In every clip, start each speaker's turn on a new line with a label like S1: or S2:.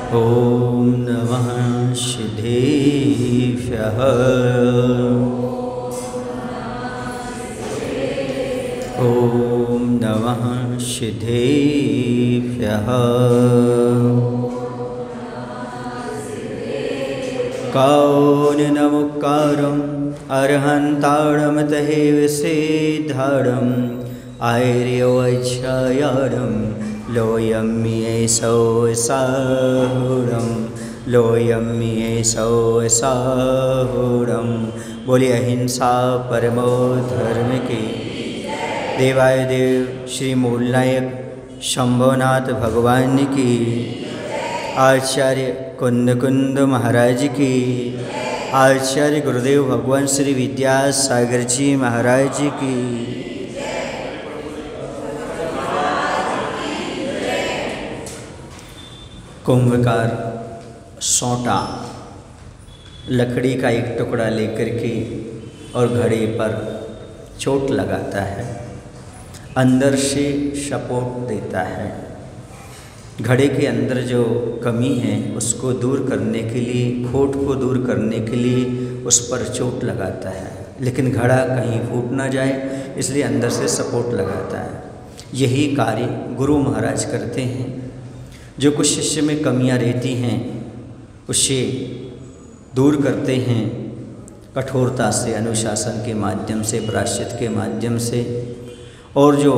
S1: ॐ नमः सिद्धेभ्यः। ॐ नमः सिद्धेभ्यः। कारुण्यमुक्कारम् अर्हन्ताडमतहेव सिद्धाडम् आर्योच्छायाडं लोयम्येषो साहुरं लोयम्येषो साहुरं। बोलिए अहिंसा परमो धर्म की। देवाय देव श्री मूलनायक शंभुनाथ भगवान की, आचार्य कुंद महाराज की, आचार्य गुरुदेव भगवान श्री विद्यासागर जी महाराज की। कुंभकार सोंटा लकड़ी का एक टुकड़ा लेकर के और घड़े पर चोट लगाता है, अंदर से सपोर्ट देता है। घड़े के अंदर जो कमी है उसको दूर करने के लिए, खोट को दूर करने के लिए उस पर चोट लगाता है, लेकिन घड़ा कहीं फूट ना जाए इसलिए अंदर से सपोर्ट लगाता है। यही कार्य गुरु महाराज करते हैं। जो कुछ शिष्य में कमियां रहती हैं उसे दूर करते हैं कठोरता से, अनुशासन के माध्यम से, प्रायश्चित के माध्यम से, और जो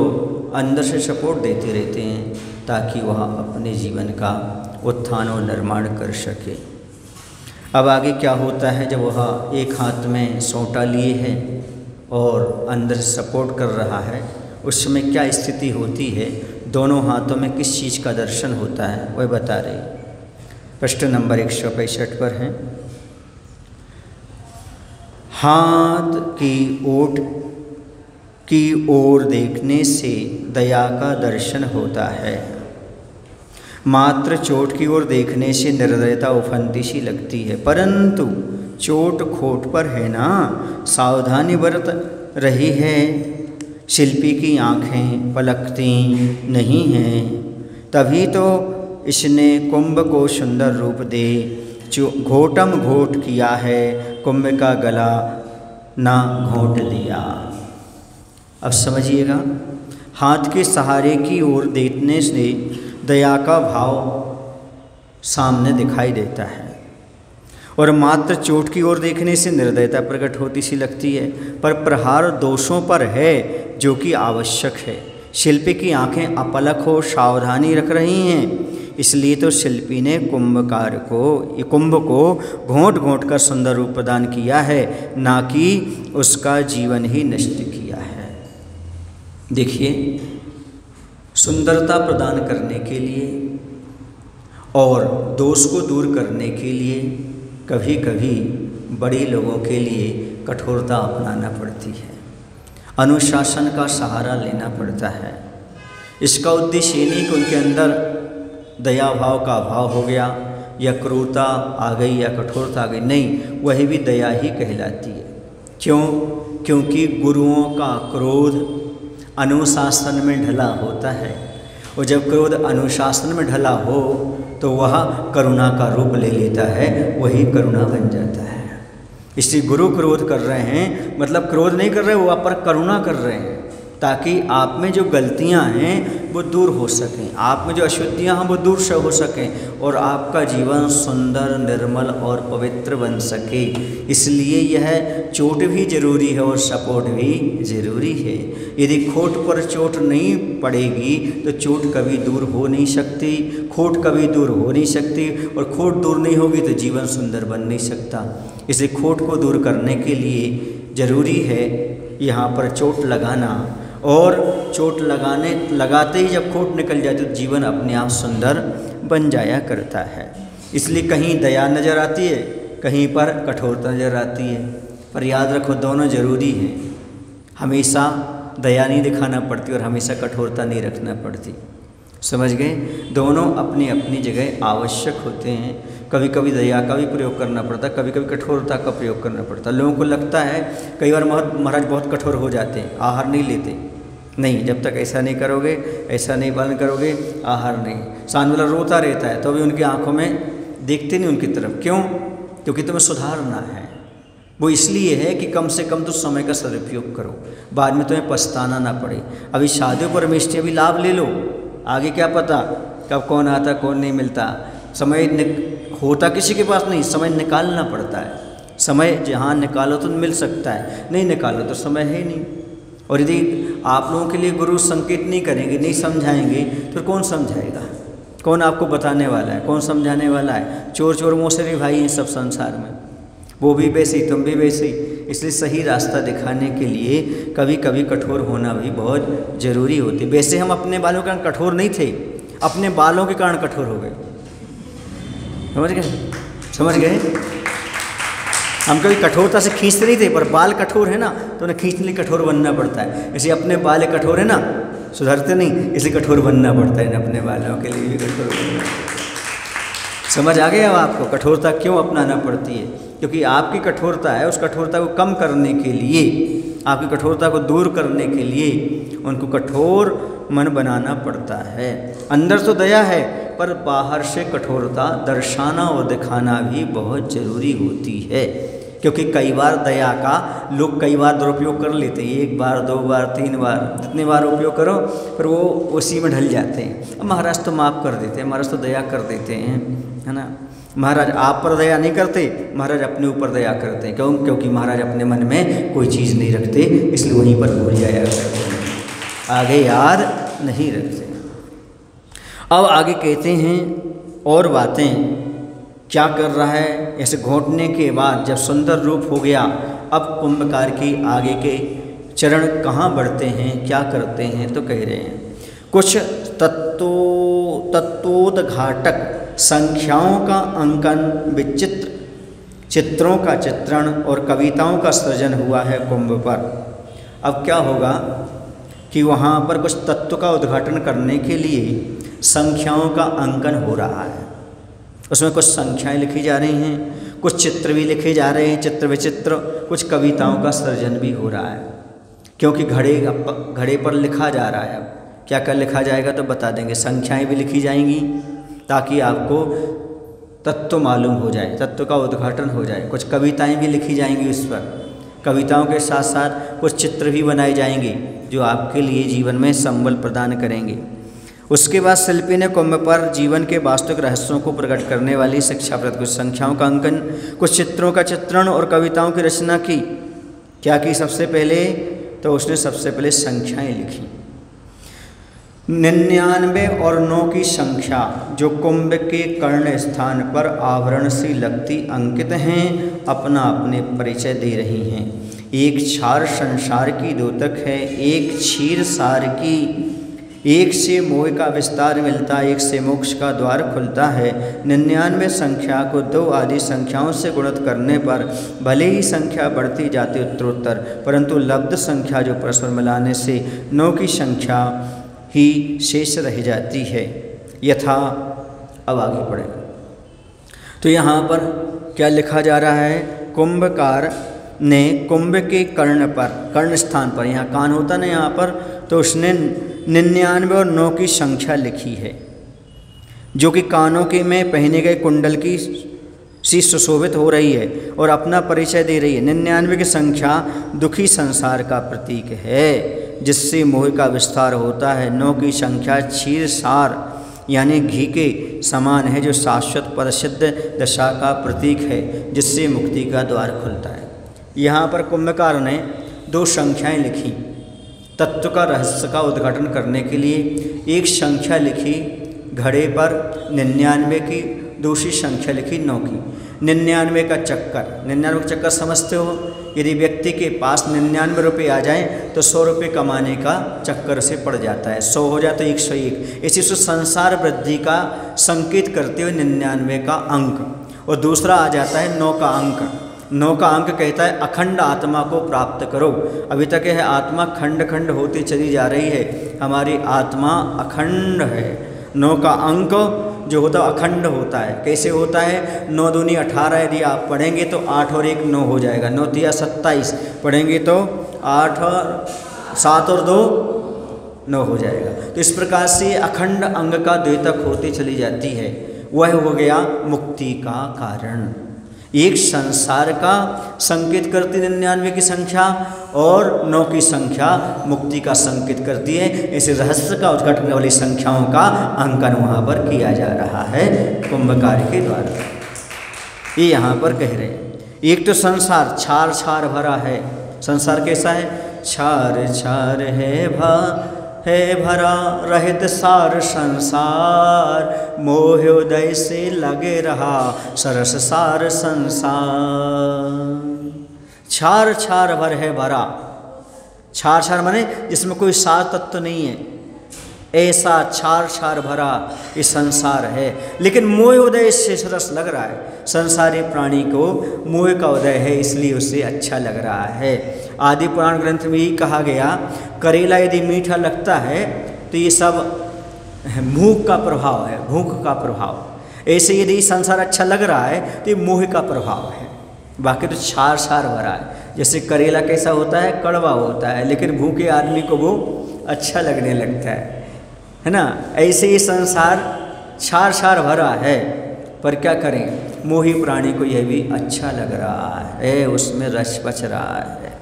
S1: अंदर से सपोर्ट देते रहते हैं ताकि वह अपने जीवन का उत्थान और निर्माण कर सके। अब आगे क्या होता है, जब वह एक हाथ में सोंटा लिए है और अंदर से सपोर्ट कर रहा है, उस समय क्या स्थिति होती है, दोनों हाथों में किस चीज़ का दर्शन होता है वह बता रही। प्रश्न नंबर 165 पर है। हाथ की ओट की ओर देखने से दया का दर्शन होता है, मात्र चोट की ओर देखने से निर्दयता उफनती सी लगती है। परंतु चोट खोट पर है ना, सावधानी बरत रही है। शिल्पी की आँखें पलकती नहीं हैं, तभी तो इसने कुंभ को सुंदर रूप दे घोटम घोट किया है, कुंभ का गला ना घोट लिया। अब समझिएगा, हाथ के सहारे की ओर देखने से दया का भाव सामने दिखाई देता है, और मात्र चोट की ओर देखने से निर्दयता प्रकट होती सी लगती है। पर प्रहार दोषों पर है जो कि आवश्यक है। शिल्पी की आंखें अपलक हो सावधानी रख रही हैं, इसलिए तो शिल्पी ने कुंभ को घोंट घोंट कर सुंदर रूप प्रदान किया है, ना कि उसका जीवन ही नष्ट किया है। देखिए, सुंदरता प्रदान करने के लिए और दोष को दूर करने के लिए कभी कभी बड़े लोगों के लिए कठोरता अपनाना पड़ती है, अनुशासन का सहारा लेना पड़ता है। इसका उद्देश्य ये नहीं कि उनके अंदर दया भाव का अभाव हो गया या क्रूरता आ गई या कठोरता आ गई, नहीं, वह भी दया ही कहलाती है। क्यों? क्योंकि गुरुओं का क्रोध अनुशासन में ढला होता है, और जब क्रोध अनुशासन में ढला हो तो वह करुणा का रूप ले लेता है, वही करुणा बन जाता है। इसलिए गुरु क्रोध कर रहे हैं, मतलब क्रोध नहीं कर रहे, वो आप पर करुणा कर रहे हैं, ताकि आप में जो गलतियां हैं वो दूर हो सकें, आप में जो अशुद्धियां हैं वो दूर से हो सकें, और आपका जीवन सुंदर, निर्मल और पवित्र बन सके। इसलिए यह चोट भी जरूरी है और सपोर्ट भी जरूरी है। यदि खोट पर चोट नहीं पड़ेगी तो चोट कभी दूर हो नहीं सकती, खोट कभी दूर हो नहीं सकती, और खोट दूर नहीं होगी तो जीवन सुंदर बन नहीं सकता। इसलिए खोट को दूर करने के लिए जरूरी है यहाँ पर चोट लगाना, और चोट लगाते ही जब खोट निकल जाती तो जीवन अपने आप सुंदर बन जाया करता है। इसलिए कहीं दया नज़र आती है, कहीं पर कठोरता नज़र आती है, पर याद रखो दोनों जरूरी हैं। हमेशा दया नहीं दिखाना पड़ती और हमेशा कठोरता नहीं रखना पड़ती। समझ गए? दोनों अपनी अपनी जगह आवश्यक होते हैं। कभी कभी दया का भी प्रयोग करना पड़ता है, कभी कभी कठोरता का प्रयोग करना पड़ता है। लोगों को लगता है कई बार महाराज बहुत कठोर हो जाते हैं, आहार नहीं लेते, नहीं, जब तक ऐसा नहीं करोगे, ऐसा नहीं पालन करोगे, आहार नहीं। सामने वाला रोता रहता है तो भी उनकी आंखों में देखते नहीं उनकी तरफ। क्यों? क्योंकि तुम्हें सुधारना है। वो इसलिए है कि कम से कम तो समय का सदुपयोग करो, बाद में तुम्हें पछताना ना पड़े। अभी शादियों पर रमेश अभी लाभ ले लो, आगे क्या पता कब कौन आता कौन नहीं मिलता। समय होता किसी के पास नहीं, समय निकालना पड़ता है। समय जहाँ निकालो तो मिल सकता है, नहीं निकालो तो समय है ही नहीं। और यदि आप लोगों के लिए गुरु संकेत नहीं करेंगे, नहीं समझाएंगे, तो कौन समझाएगा? कौन आपको बताने वाला है? कौन समझाने वाला है? चोर चोर मोसरे भाई हैं सब संसार में, वो भी वैसे ही, तुम भी वैसे ही। इसलिए सही रास्ता दिखाने के लिए कभी कभी कठोर होना भी बहुत ज़रूरी होती है। वैसे हम अपने बालों के कारण कठोर नहीं थे, अपने बालों के कारण कठोर हो गए। समझ गए? हम कभी कठोरता से खींचते नहीं थे, पर बाल कठोर है ना तो उन्हें खींचने लिए कठोर बनना पड़ता है। इसलिए अपने बाल कठोर है ना, सुधरते नहीं, इसलिए कठोर बनना पड़ता है। अपने बालों के लिए भी कठोर बनना। समझ आ गया अब आपको कठोरता क्यों अपनाना पड़ती है? क्योंकि आपकी कठोरता है, उस कठोरता को कम करने के लिए, आपकी कठोरता को दूर करने के लिए उनको कठोर मन बनाना पड़ता है। अंदर तो दया है, पर बाहर से कठोरता दर्शाना और दिखाना भी बहुत ज़रूरी होती है। क्योंकि कई बार दया का लोग कई बार दुरुपयोग कर लेते हैं, 1 बार 2 बार 3 बार, जितने बार उपयोग करो फिर वो उसी में ढल जाते हैं। अब महाराज तो माफ़ कर देते हैं, महाराज तो दया कर देते हैं, है ना। महाराज आप पर दया नहीं करते, महाराज अपने ऊपर दया करते हैं। क्यों? क्योंकि महाराज अपने मन में कोई चीज़ नहीं रखते, इसलिए वहीं पर भूल जाया करते हैं, आगे याद नहीं रखते। अब आगे कहते हैं और बातें क्या कर रहा है। ऐसे घोंटने के बाद जब सुंदर रूप हो गया, अब कुंभकार की आगे के चरण कहाँ बढ़ते हैं, क्या करते हैं, तो कह रहे हैं कुछ तत्वोद्घाटक संख्याओं का अंकन, विचित्र चित्रों का चित्रण और कविताओं का सृजन हुआ है कुंभ पर। अब क्या होगा कि वहाँ पर कुछ तत्व का उद्घाटन करने के लिए संख्याओं का अंकन हो रहा है। उसमें कुछ संख्याएं लिखी जा रही हैं, कुछ चित्र भी लिखे जा रहे हैं, चित्र विचित्र, कुछ कविताओं का सृजन भी हो रहा है। क्योंकि घड़े पर लिखा जा रहा है। अब क्या क्या लिखा जाएगा तो बता देंगे। संख्याएं भी लिखी जाएंगी ताकि आपको तत्व मालूम हो जाए, तत्व का उद्घाटन हो जाए। कुछ कविताएं भी लिखी जाएंगी उस पर। कविताओं के साथ साथ कुछ चित्र भी बनाए जाएंगे जो आपके लिए जीवन में संबल प्रदान करेंगे। उसके बाद शिल्पी ने कुंभ पर जीवन के वास्तविक रहस्यों को प्रकट करने वाली शिक्षाप्रद कुछ संख्याओं का अंकन, कुछ चित्रों का चित्रण और कविताओं की रचना की। क्या की? सबसे पहले तो उसने सबसे पहले संख्याएं लिखी। 99 और 9 की संख्या जो कुंभ के कर्ण स्थान पर आवरण सी लगती अंकित हैं, अपना अपने परिचय दे रही हैं। एक क्षार संसार की द्योतक है, एक क्षीर सार की। एक से मोह का विस्तार मिलता, एक से मोक्ष का द्वार खुलता है। 99 संख्या को 2 आदि संख्याओं से गुणित करने पर भले ही संख्या बढ़ती जाती उत्तरोत्तर, परंतु लब्ध संख्या जो परस्पर मिलाने से 9 की संख्या ही शेष रह जाती है। यथा, अब आगे पढ़े तो यहाँ पर क्या लिखा जा रहा है? कुंभकार ने कुंभ के कर्ण पर, कर्ण स्थान पर, यहाँ कान होता ना यहाँ पर, तो उसने 99 और 9 की संख्या लिखी है, जो कि कानों के में पहने गए कुंडल की सी सुशोभित हो रही है और अपना परिचय दे रही है। 99 की संख्या दुखी संसार का प्रतीक है, जिससे मोह का विस्तार होता है। 9 की संख्या क्षीर सार यानी घी के समान है, जो शाश्वत परसिद्ध दशा का प्रतीक है, जिससे मुक्ति का द्वार खुलता है। यहाँ पर कुंभकार ने 2 संख्याएं लिखी तत्व का रहस्य का उद्घाटन करने के लिए। एक संख्या लिखी घड़े पर 99 की, दूसरी संख्या लिखी 9 की। 99 का चक्कर, 99 का चक्कर समझते हो? यदि व्यक्ति के पास 99 रुपये आ जाएं तो 100 रुपये कमाने का चक्कर से पड़ जाता है। 100 हो जाए तो 101। इसी से संसार वृद्धि का संकेत करते हुए 99 का अंक, और दूसरा आ जाता है 9 का अंक। 9 का अंक कहता है अखंड आत्मा को प्राप्त करो। अभी तक यह आत्मा खंड खंड होती चली जा रही है, हमारी आत्मा अखंड है। 9 का अंक जो होता है अखंड होता है। कैसे होता है? 9 दूनी 18, यदि आप पढ़ेंगे तो 8 और 1 9 हो जाएगा। 9 तिया 27 पढ़ेंगे तो 8 और 7 और 2 9 हो जाएगा। तो इस प्रकार से अखंड अंग का द्योतक होती चली जाती है, वह हो गया मुक्ति का कारण। एक संसार का संकेत करती 99 की संख्या और 9 की संख्या मुक्ति का संकेत करती है। इस रहस्य का उद्घाटन वाली संख्याओं का अंकन वहाँ पर किया जा रहा है कुंभकार के द्वारा। ये यहाँ पर कह रहे हैं। एक तो संसार छार छार भरा है। संसार कैसा है? छार छार है भरा रहित सार संसार, मोह उदय से लगे रहा सरस सार संसार। छार छार भर है भरा। छार छार माने जिसमें कोई सार तत्व नहीं है, ऐसा छार छार भरा ये संसार है। लेकिन मोह उदय से सरस लग रहा है। संसारी प्राणी को मोह का उदय है, इसलिए उसे अच्छा लग रहा है। आदि पुराण ग्रंथ में ही कहा गया, करेला यदि मीठा लगता है तो ये सब भूख का प्रभाव है, भूख का प्रभाव। ऐसे यदि संसार अच्छा लग रहा है तो ये मोह का प्रभाव है। बाकी तो छार छार भरा है। जैसे करेला कैसा होता है? कड़वा होता है, लेकिन भूखे आदमी को वो अच्छा लगने लगता है ना। ऐसे ही संसार छार छार भरा है, पर क्या करें, मोही प्राणी को यह भी अच्छा लग रहा है, उसमें रस बच रहा है।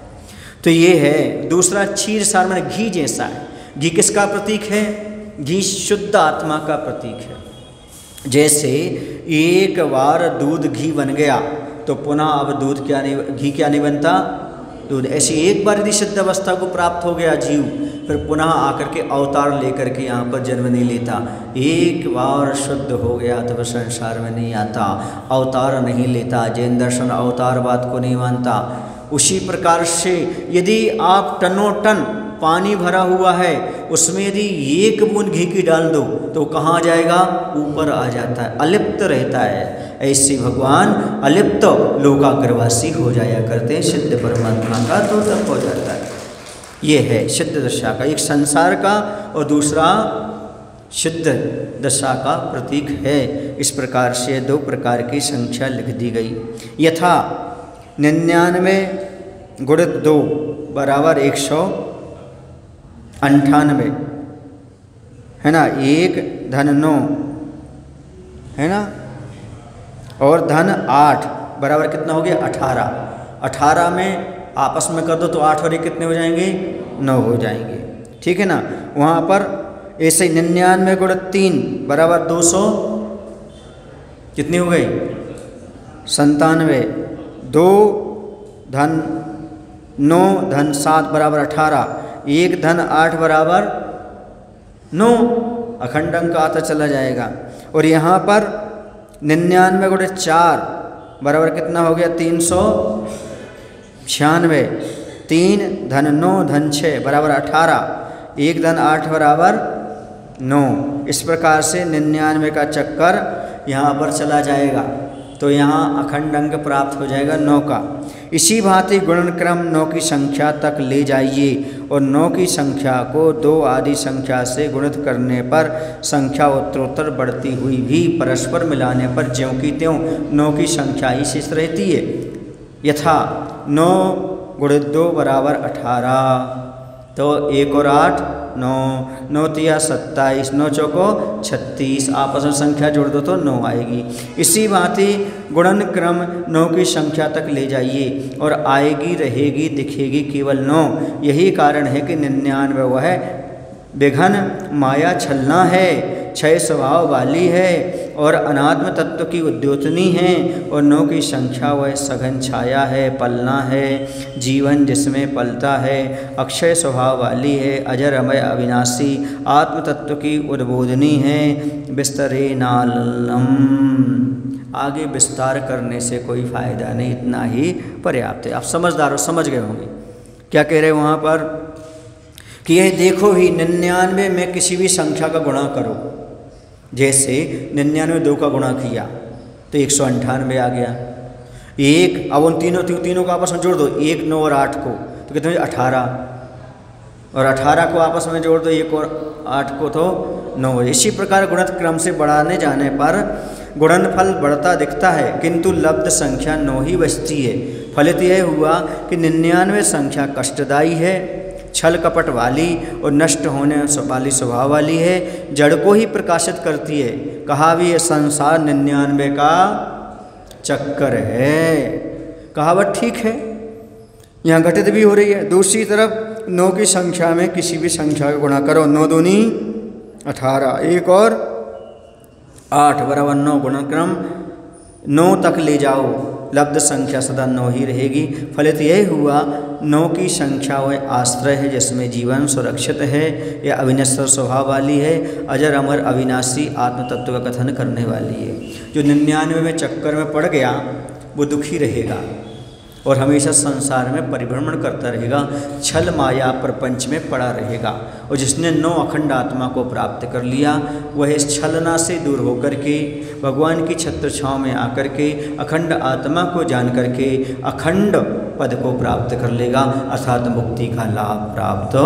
S1: तो ये है। दूसरा क्षीर सार माने घी जैसा है। घी किसका प्रतीक है? घी शुद्ध आत्मा का प्रतीक है। जैसे एक बार दूध घी बन गया तो पुनः अब दूध क्या नहीं, घी क्या नहीं बनता? दूध। ऐसे एक बार यदि सिद्ध अवस्था को प्राप्त हो गया जीव, फिर पुनः आकर के अवतार लेकर के यहाँ पर जन्म नहीं लेता। एक बार शुद्ध हो गया तो वह संसार में नहीं आता, अवतार नहीं लेता। जैन दर्शन अवतार बात को नहीं मानता। उसी प्रकार से यदि आप टनों टन पानी भरा हुआ है, उसमें यदि एक बूंद घी की डाल दो तो कहाँ जाएगा? ऊपर आ जाता है, अलिप्त रहता है। ऐसे भगवान अलिप्त लोकाग्रवासी हो जाया करते हैं, सिद्ध परमात्मा का तो तब हो जाता है। ये है सिद्ध दशा का, एक संसार का और दूसरा सिद्ध दशा का प्रतीक है। इस प्रकार से 2 प्रकार की संख्या लिख दी गई। यथा 99 गुणित 2 बराबर 198 है ना। 1 धन 9 है ना, और धन 8 बराबर कितना हो गया? 18। 18 में आपस में कर दो तो 8 और 1 कितने हो जाएंगे? 9 हो जाएंगे। ठीक है ना। वहाँ पर ऐसे 99 गुणित 3 बराबर 200 कितनी हो गई? 97। 2 धन 9 धन 7 बराबर 18। 1 धन 8 बराबर 9। अखंड अंक आता चला जाएगा। और यहाँ पर 99 गुणित 4 बराबर कितना हो गया? 396। 3 धन 9 धन 6 बराबर 18। 1 धन 8 बराबर 9। इस प्रकार से 99 का चक्कर यहाँ पर चला जाएगा, तो यहाँ अखंड अंक प्राप्त हो जाएगा 9 का। इसी भांति गुणन क्रम 9 की संख्या तक ले जाइए और 9 की संख्या को 2 आदि संख्या से गुणित करने पर संख्या उत्तरोत्तर बढ़ती हुई भी परस्पर मिलाने पर ज्यों की त्यों 9 की संख्या ही शेष रहती है। यथा 9 गुणित 2 बराबर 18, तो 1 और 8 9, 9 तिया 27, 9 चौको 36, आपस में संख्या जोड़ दो तो 9 आएगी। इसी भांति गुणन क्रम 9 की संख्या तक ले जाइए और आएगी रहेगी दिखेगी केवल 9। यही कारण है कि 99 वह विघन माया छलना है, क्षय स्वभाव वाली है और अनात्म तत्व की उद्योतनी है। और 9 की संख्या वह सघन छाया है, पलना है, जीवन जिसमें पलता है, अक्षय स्वभाव वाली है, अजर अमय अविनाशी आत्म तत्व की उद्बोधनी है। विस्तरे नालम, आगे विस्तार करने से कोई फ़ायदा नहीं, इतना ही पर्याप्त है। आप समझदार हो, समझ गए होंगे क्या कह रहे हैं वहाँ पर कि यह देखो ही 99 में किसी भी संख्या का गुणा करो। जैसे 99 2 का गुणा किया तो 198 आ गया। एक अब उन तीनों को आपस में जोड़ दो, 1 9 और 8 को तो कितने 18, और 18 को आपस में जोड़ दो 1 और 8 को तो 9। इसी प्रकार गुणित क्रम से बढ़ाने जाने पर गुणनफल बढ़ता दिखता है, किंतु लब्ध संख्या 9 ही बचती है। फलित यह हुआ कि 99 संख्या कष्टदायी है, छल कपट वाली और नष्ट होने वाली स्वभाव वाली है, जड़ को ही प्रकाशित करती है। कहा भी ये संसार 99 का चक्कर है। कहावत ठीक है, यहाँ घटित भी हो रही है। दूसरी तरफ 9 की संख्या में किसी भी संख्या को गुणा करो, 9 दूनी 18, 1 और 8 बराबर 9, गुणक्रम 9 तक ले जाओ, लब्ध संख्या सदा 9 ही रहेगी। फलित यह हुआ 9 की संख्या वह आश्रय है जिसमें जीवन सुरक्षित है, यह अविनश्वर स्वभाव वाली है, अजर अमर अविनाशी आत्म तत्व का कथन करने वाली है। जो 99 में चक्कर में पड़ गया वो दुखी रहेगा और हमेशा संसार में परिभ्रमण करता रहेगा, छल माया प्रपंच में पड़ा रहेगा। और जिसने 9 अखंड आत्मा को प्राप्त कर लिया वह इस छलना से दूर होकर के भगवान की छत्र छाँव में आकर के अखंड आत्मा को जान करके अखंड पद को प्राप्त कर लेगा, अर्थात मुक्ति का लाभ प्राप्त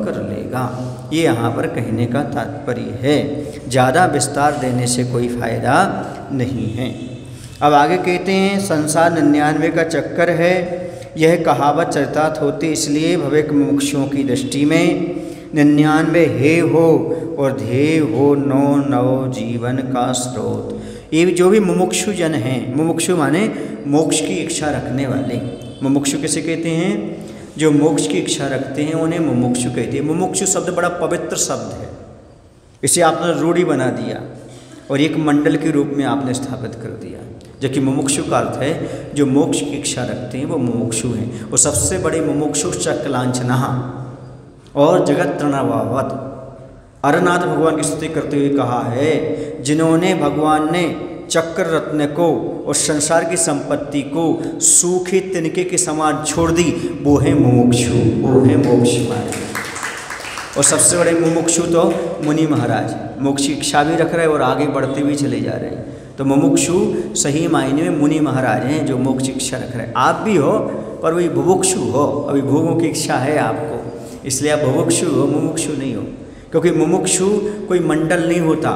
S1: कर लेगा। ये यहाँ पर कहने का तात्पर्य है, ज़्यादा विस्तार देने से कोई फायदा नहीं है। अब आगे कहते हैं संसार 99 का चक्कर है। यह कहावत चरितार्थ होती इसलिए भविक मुमुक्षुओं की दृष्टि में 99 हे हो और ध्येय हो 9 नव जीवन का स्रोत। ये जो भी मुमुक्षु जन हैं, मुमुक्षु माने मोक्ष की इच्छा रखने वाले, मुमुक्षु किसे कहते हैं? जो मोक्ष की इच्छा रखते हैं उन्हें मुमुक्षु कहते हैं। मुमुक्षु शब्द बड़ा पवित्र शब्द है, इसे आपने रूढ़ी बना दिया और एक मंडल के रूप में आपने स्थापित कर दिया। जबकि मुमुक्षु का अर्थ है जो मोक्ष की इच्छा रखते हैं वो मुमुक्षु हैं। और सबसे बड़े मुमुक्षु चक्लांचना और जगत तृणावत अरनाथ भगवान की स्तुति करते हुए कहा है, जिन्होंने भगवान ने चक्र रत्न को और संसार की संपत्ति को सूखे तिनके के समान छोड़ दी, वो है मुमुक्षु, वो है मोक्ष मार्ग। और सबसे बड़े मुमुक्षु तो मुनि महाराज मोक्ष की इच्छा भी रख रहे हैं और आगे बढ़ते भी चले जा रहे हैं। तो मुमुक्षु सही मायने में मुनि महाराज हैं जो मोक्ष की इच्छा रख रहे हैं। आप भी हो पर वही बुभुक्षु हो, अभी भोगों की इच्छा है आपको, इसलिए आप बुभुक्षु हो, मुमुक्षु नहीं हो। क्योंकि मुमुक्षु कोई मंडल नहीं होता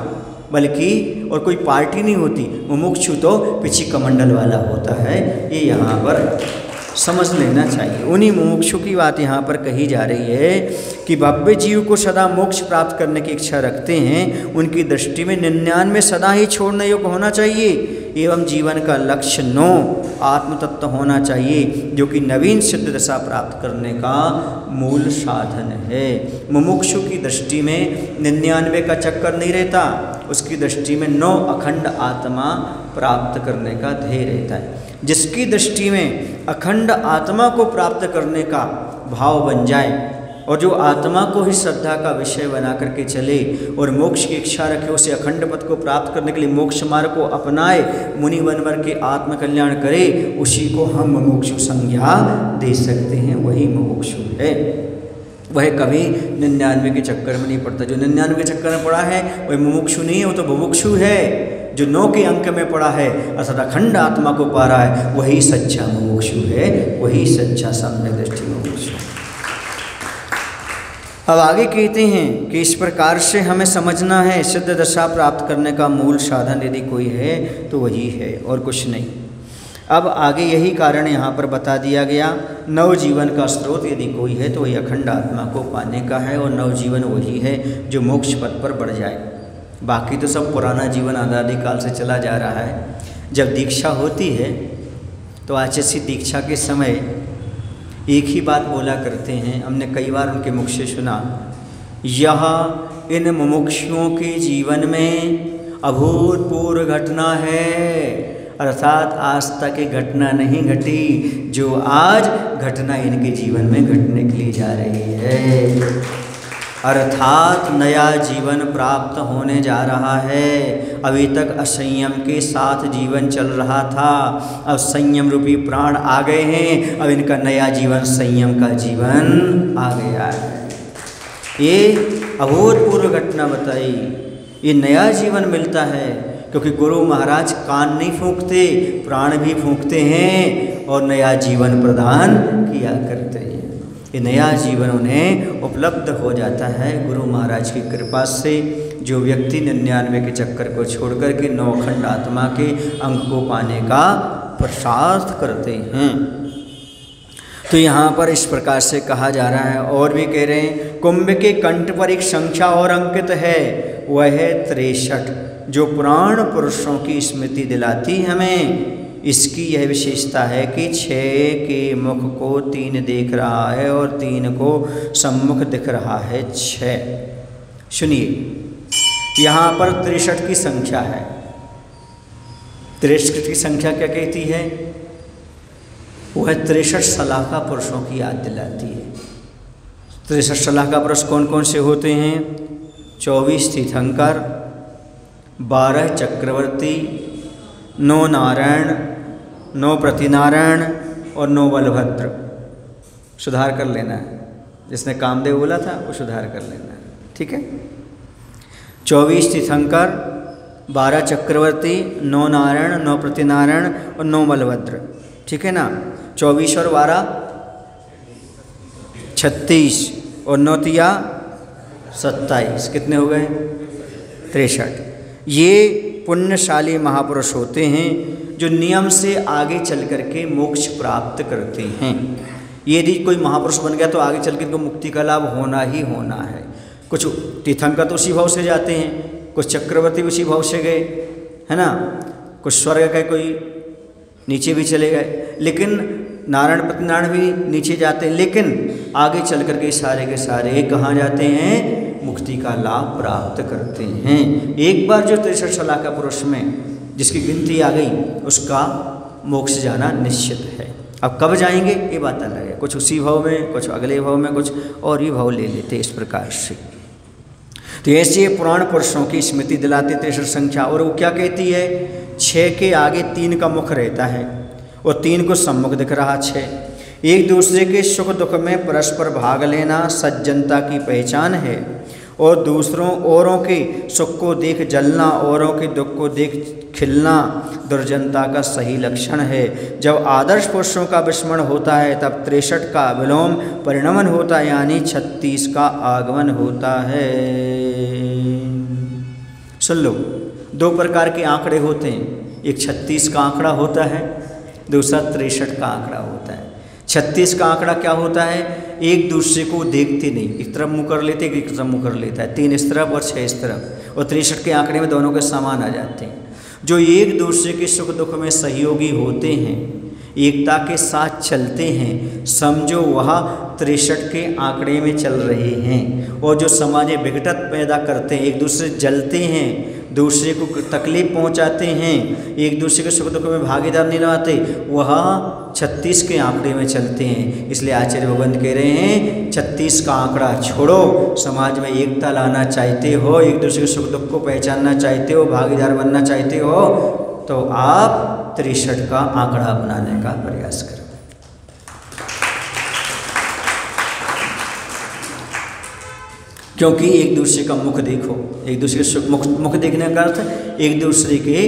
S1: बल्कि और कोई पार्टी नहीं होती, मुमुक्षु तो पिछी कमंडल वाला होता है। ये यहाँ पर समझ लेना चाहिए। उन्हीं मुमुक्षु की बात यहाँ पर कही जा रही है कि भव्य जीव को सदा मोक्ष प्राप्त करने की इच्छा रखते हैं, उनकी दृष्टि में 99 सदा ही छोड़ने योग्य होना चाहिए एवं जीवन का लक्ष्य 9 आत्म तत्व होना चाहिए, जो कि नवीन सिद्ध दशा प्राप्त करने का मूल साधन है। मुमुक्षु की दृष्टि में 99 का चक्कर नहीं रहता, उसकी दृष्टि में 9 अखंड आत्मा प्राप्त करने का ध्येय रहता है। जिसकी दृष्टि में अखंड आत्मा को प्राप्त करने का भाव बन जाए और जो आत्मा को ही श्रद्धा का विषय बना करके चले और मोक्ष की इच्छा रखे, उसे अखंड पद को प्राप्त करने के लिए मोक्ष मार्ग को अपनाए, मुनि बनवर के आत्मकल्याण करे, उसी को हम मुमुक्षु संज्ञा दे सकते हैं। वही मुमुक्षु है। वह कभी 99 के चक्कर में नहीं पड़ता। जो 99 के चक्कर में पड़ा है वह मुमुक्षु नहीं है, वो तो बुभुक्षु है। जो 9 के अंक में पड़ा है अर्थात अखंड आत्मा को पा रहा है, वही सच्चा मुमुक्षु है, वही सच्चा सम्यक दृष्टि मुमुक्षु। अब आगे कहते हैं कि इस प्रकार से हमें समझना है सिद्ध दशा प्राप्त करने का मूल साधन यदि कोई है तो वही है और कुछ नहीं। अब आगे यही कारण यहाँ पर बता दिया गया, नव जीवन का स्रोत यदि कोई है तो वही अखंड आत्मा को पाने का है और नव जीवन वही है जो मोक्ष पथ पर बढ़ जाए। बाकी तो सब पुराना जीवन अनादिकाल से चला जा रहा है। जब दीक्षा होती है तो आचार्य दीक्षा के समय एक ही बात बोला करते हैं, हमने कई बार उनके मुख से सुना, यह इन मुमुक्षुओं के जीवन में अभूतपूर्व घटना है, अर्थात आज तक एक घटना नहीं घटी जो आज घटना इनके जीवन में घटने के लिए जा रही है। अर्थात नया जीवन प्राप्त होने जा रहा है। अभी तक असंयम के साथ जीवन चल रहा था, अब संयम रूपी प्राण आ गए हैं, अब इनका नया जीवन संयम का जीवन आ गया है। ये अभूतपूर्व घटना बताई, ये नया जीवन मिलता है क्योंकि गुरु महाराज कान नहीं फूंकते, प्राण भी फूंकते हैं और नया जीवन प्रदान किया करते हैं। ये नया जीवन उन्हें उपलब्ध हो जाता है गुरु महाराज की कृपा से। जो व्यक्ति 99 के चक्कर को छोड़ कर के 9 अखंड आत्मा के अंग को पाने का प्रसाद करते हैं। तो यहाँ पर इस प्रकार से कहा जा रहा है, और भी कह रहे हैं, कुंभ के कंठ पर एक संख्या और अंकित है, वह है 63, जो पुराण पुरुषों की स्मृति दिलाती हमें। इसकी यह विशेषता है कि 6 के मुख को 3 देख रहा है और 3 को सम्मुख दिख रहा है 6। सुनिए, यहाँ पर 63 की संख्या है। 63 की संख्या क्या कहती है? वह 63 सलाखा पुरुषों की याद दिलाती है। 63 सलाखा पुरुष कौन कौन से होते हैं? 24 तीर्थंकर, 12 चक्रवर्ती, 9 नारायण, 9 प्रतिनारायण और 9 बलभद्र। सुधार कर लेना है, जिसने कामदेव बोला था वो सुधार कर लेना है, ठीक है। 24 तीर्थंकर, 12 चक्रवर्ती, 9 नारायण, 9 प्रतिनारायण और 9 बलभद्र, ठीक है ना। 24 और 12 36 और 9 तिया 27, कितने हो गए? 63। ये पुण्यशाली महापुरुष होते हैं जो नियम से आगे चल कर के मोक्ष प्राप्त करते हैं। यदि कोई महापुरुष बन गया तो आगे चल कर मुक्ति का लाभ होना ही होना है। कुछ तीर्थंकर तो उसी भाव से जाते हैं, कुछ चक्रवर्ती उसी भाव से गए, है ना, कुछ स्वर्ग गए, कोई नीचे भी चले गए, लेकिन नारायण प्रतिनारायण भी नीचे जाते हैं, लेकिन आगे चल कर के सारे के सारे कहाँ जाते हैं? मुक्ति का लाभ प्राप्त करते हैं। एक बार जो 63 सलाखा पुरुष में जिसकी गिनती आ गई, उसका मोक्ष जाना निश्चित है। अब कब जाएंगे ये बात अलग है, कुछ उसी भाव में, कुछ अगले भाव में, कुछ और भी भाव ले लेते इस प्रकार से। तो ऐसे पुराण पुरुषों की स्मृति दिलाते 63 संख्या। और वो क्या कहती है? 6 के आगे 3 का मुख रहता है और 3 को सम्मुख दिख रहा 6। एक दूसरे के सुख दुख में परस्पर भाग लेना सज्जनता की पहचान है, और दूसरों औरों के सुख को देख जलना, औरों के दुख को देख खिलना दुर्जनता का सही लक्षण है। जब आदर्श पुरुषों का विस्मरण होता है तब 63 का विलोम परिणमन होता है, यानी 36 का आगमन होता है। सुन लो, 2 प्रकार के आंकड़े होते हैं, एक 36 का आंकड़ा होता है, दूसरा 63 का आंकड़ा होता है। 36 का आंकड़ा क्या होता है? एक दूसरे को देखते नहीं, एक तरफ मुँह कर लेते, एक तरफ मुँह कर लेता है, 3 इस तरफ और 6 इस तरफ। और 63 के आंकड़े में दोनों के समान आ जाते हैं। जो एक दूसरे के सुख दुख में सहयोगी होते हैं, एकता के साथ चलते हैं, समझो वह 63 के आंकड़े में चल रहे हैं। और जो समाज में विघटत पैदा करते हैं, एक दूसरे से जलते हैं, दूसरे को तकलीफ पहुंचाते हैं, एक दूसरे के सुख दुख में भागीदार नहीं रहते, वह 36 के आंकड़े में चलते हैं। इसलिए आचार्य भगवंत कह रहे हैं 36 का आंकड़ा छोड़ो, समाज में एकता लाना चाहते हो, एक दूसरे के सुख दुख को पहचानना चाहते हो, भागीदार बनना चाहते हो, तो आप 63 का आंकड़ा अपनाने का प्रयास करें। क्योंकि एक दूसरे का मुख देखो, एक दूसरे के मुख देखने का अर्थ एक दूसरे के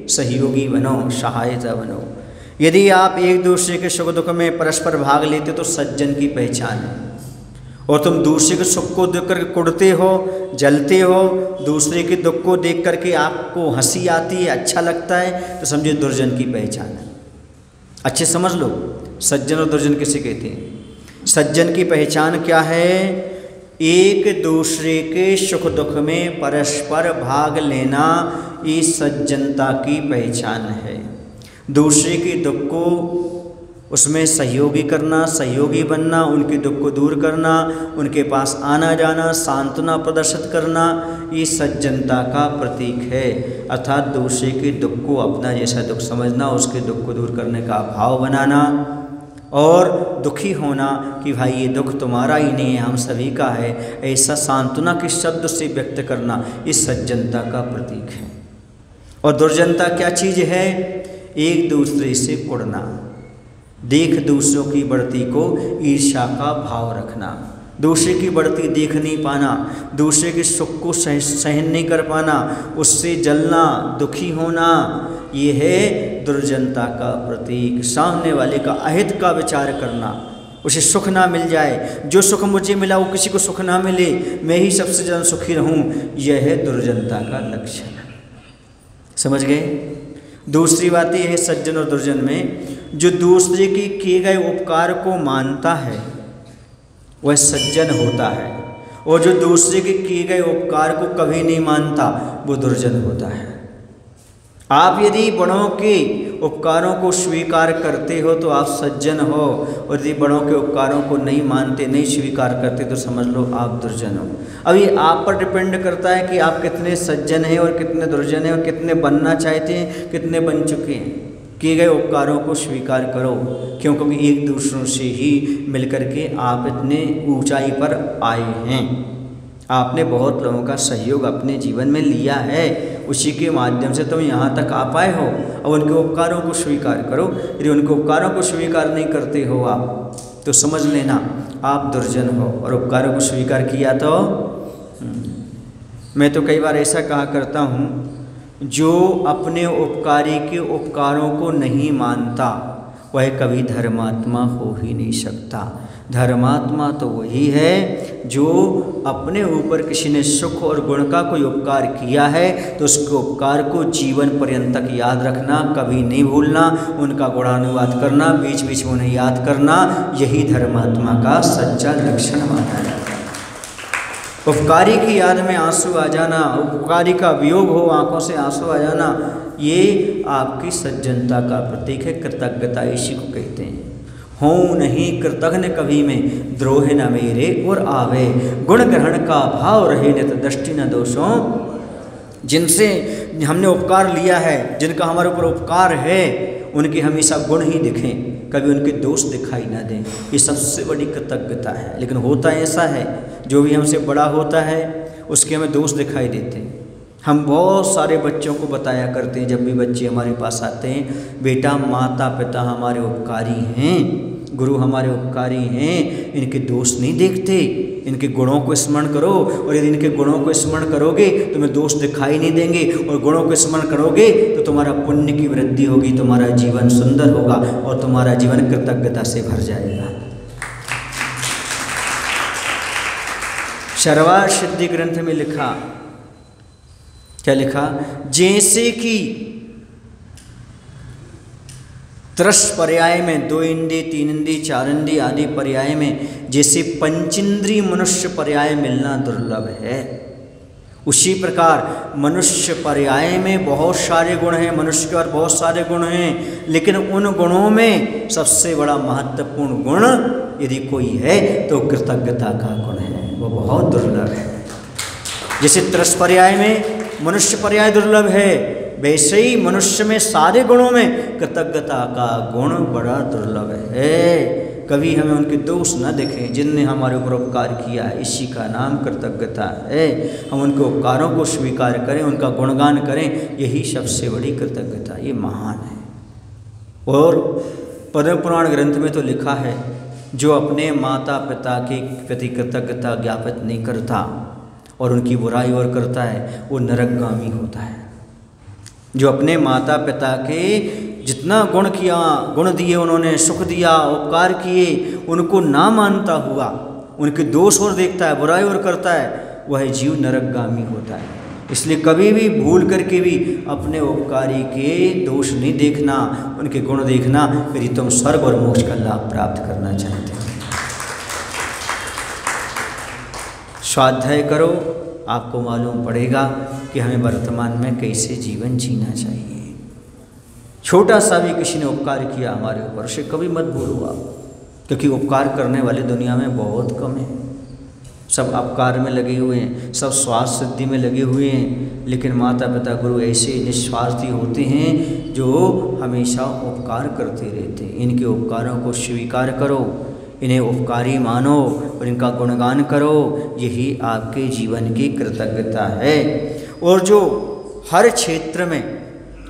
S1: सहयोगी बनो, सहायता बनो। यदि आप एक दूसरे के सुख दुख में परस्पर भाग लेते तो सज्जन की पहचान है। और तुम दूसरे के सुख को देख कर कुड़ते हो, जलते हो, दूसरे के दुख को देख करके आपको हंसी आती है, अच्छा लगता है, तो समझो दुर्जन की पहचान है। अच्छे समझ लो, सज्जन और दुर्जन किसे कहते हैं? सज्जन की पहचान क्या है? एक दूसरे के सुख दुख में परस्पर भाग लेना, ये सज्जनता की पहचान है। दूसरे के दुख को उसमें सहयोगी करना, सहयोगी बनना, उनके दुख को दूर करना, उनके पास आना जाना, सांत्वना प्रदर्शित करना, ये सज्जनता का प्रतीक है। अर्थात दूसरे के दुख को अपना जैसा दुख समझना, उसके दुख को दूर करने का भाव बनाना और दुखी होना कि भाई ये दुख तुम्हारा ही नहीं है, हम सभी का है, ऐसा सांत्वना के शब्द से व्यक्त करना, इस सज्जनता का प्रतीक है। और दुर्जनता क्या चीज़ है? एक दूसरे से कुड़ना, देख दूसरों की बढ़ती को ईर्ष्या का भाव रखना, दूसरे की बढ़ती देख नहीं पाना, दूसरे के सुख को सहन नहीं कर पाना, उससे जलना, दुखी होना, ये है दुर्जनता का प्रतीक। सामने वाले का अहित का विचार करना, उसे सुख ना मिल जाए, जो सुख मुझे मिला वो किसी को सुख ना मिले, मैं ही सबसे ज़्यादा सुखी रहूं, यह है दुर्जनता का लक्षण। समझ गए? दूसरी बात यह है सज्जन और दुर्जन में, जो दूसरे के किए गए उपकार को मानता है वह सज्जन होता है, और जो दूसरे के किए गए उपकार को कभी नहीं मानता वो दुर्जन होता है। आप यदि बड़ों के उपकारों को स्वीकार करते हो तो आप सज्जन हो, और यदि बड़ों के उपकारों को नहीं मानते, नहीं स्वीकार करते तो समझ लो आप दुर्जन हो। अब ये आप पर डिपेंड करता है कि आप कितने सज्जन हैं और कितने दुर्जन हैं, और कितने बनना चाहते हैं, कितने बन चुके हैं। किए गए उपकारों को स्वीकार करो, क्योंकि एक दूसरों से ही मिलकर के आप इतने ऊंचाई पर आए हैं। आपने बहुत लोगों का सहयोग अपने जीवन में लिया है, उसी के माध्यम से तुम यहाँ तक आ पाए हो। अब उनके उपकारों को स्वीकार करो। यदि उनके उपकारों को स्वीकार नहीं करते हो आप, तो समझ लेना आप दुर्जन हो, और उपकारों को स्वीकार किया तो मैं तो कई बार ऐसा कहा करता हूँ, जो अपने उपकारी के उपकारों को नहीं मानता वह कभी धर्मात्मा हो ही नहीं सकता। धर्मात्मा तो वही है जो अपने ऊपर किसी ने सुख और गुण का कोई उपकार किया है तो उसके उपकार को जीवन पर्यंत तक याद रखना, कभी नहीं भूलना, उनका गुणानुवाद करना, बीच बीच में उन्हें याद करना, यही धर्मात्मा का सच्चा लक्षण माना जाता है। उपकारी की याद में आंसू आ जाना, उपकारी का वियोग हो, आंखों से आंसू आ जाना, ये आपकी सज्जनता का प्रतीक है। कृतज्ञता इसी को कहते हैं। हों नहीं कृतघ्न कभी में, द्रोह न मेरे और आवे, गुण ग्रहण का भाव रहे नित दृष्टि न दोषों। जिनसे हमने उपकार लिया है, जिनका हमारे ऊपर उपकार है, उनके हमेशा गुण ही दिखें, कभी उनके दोष दिखाई ना दें। ये सबसे बड़ी कृतज्ञता है। लेकिन होता ऐसा है, जो भी हमसे बड़ा होता है उसके हमें दोष दिखाई देते हैं। हम बहुत सारे बच्चों को बताया करते हैं, जब भी बच्चे हमारे पास आते हैं, बेटा माता पिता हमारे उपकारी हैं, गुरु हमारे उपकारी हैं, इनके दोष नहीं देखते, इनके गुणों को स्मरण करो। और यदि इनके गुणों को स्मरण करोगे तो तुम्हें दोष दिखाई नहीं देंगे, और गुणों को स्मरण करोगे तो तुम्हारा पुण्य की वृद्धि होगी, तुम्हारा जीवन सुंदर होगा और तुम्हारा जीवन कृतज्ञता से भर जाएगा। शर्वार सिद्धि ग्रंथ में लिखा, क्या लिखा? जैसे कि त्रस पर्याय में 2 इंद्रिय 3 इंद्रिय 4 इंद्रिय आदि पर्याय में जैसे पंचेंद्रिय मनुष्य पर्याय मिलना दुर्लभ है, उसी प्रकार मनुष्य पर्याय में बहुत सारे गुण हैं, मनुष्य के और बहुत सारे गुण हैं, लेकिन उन गुणों में सबसे बड़ा महत्वपूर्ण गुण यदि कोई है तो कृतज्ञता का गुण है, वो बहुत दुर्लभ है। जैसे त्रस पर्याय में मनुष्य पर्याय दुर्लभ है, वैसे ही मनुष्य में सारे गुणों में कृतज्ञता का गुण बड़ा दुर्लभ है। कभी हमें उनके दोष न देखें, जिनने हमारे ऊपर उपकार किया है, इसी का नाम कृतज्ञता है। हम उनके उपकारों को स्वीकार करें, उनका गुणगान करें, यही सबसे बड़ी कृतज्ञता, ये महान है। और पद्म पुराण ग्रंथ में तो लिखा है, जो अपने माता पिता के प्रति कृतज्ञता ज्ञापित नहीं करता और उनकी बुराई और करता है, वो नरकगामी होता है। जो अपने माता पिता के जितना गुण किया, गुण दिए उन्होंने, सुख दिया, उपकार किए, उनको ना मानता हुआ उनके दोष और देखता है, बुराई और करता है, वह जीव नरकगामी होता है। इसलिए कभी भी भूल करके भी अपने उपकारी के दोष नहीं देखना, उनके गुण देखना, यदि तुम स्वर्ग और मोक्ष का लाभ प्राप्त करना चाहते हो। स्वाध्याय करो, आपको मालूम पड़ेगा कि हमें वर्तमान में कैसे जीवन जीना चाहिए। छोटा सा भी किसी ने उपकार किया हमारे ऊपर, उसे कभी मत भूलो आप, क्योंकि उपकार करने वाले दुनिया में बहुत कम हैं। सब अपकार में लगे हुए हैं, सब स्वार्थ सिद्धि में लगे हुए हैं, लेकिन माता पिता गुरु ऐसे निस्वार्थी होते हैं जो हमेशा उपकार करते रहते हैं। इनके उपकारों को स्वीकार करो, इन्हें उपकारी मानो और इनका गुणगान करो, यही आपके जीवन की कृतज्ञता है। और जो हर क्षेत्र में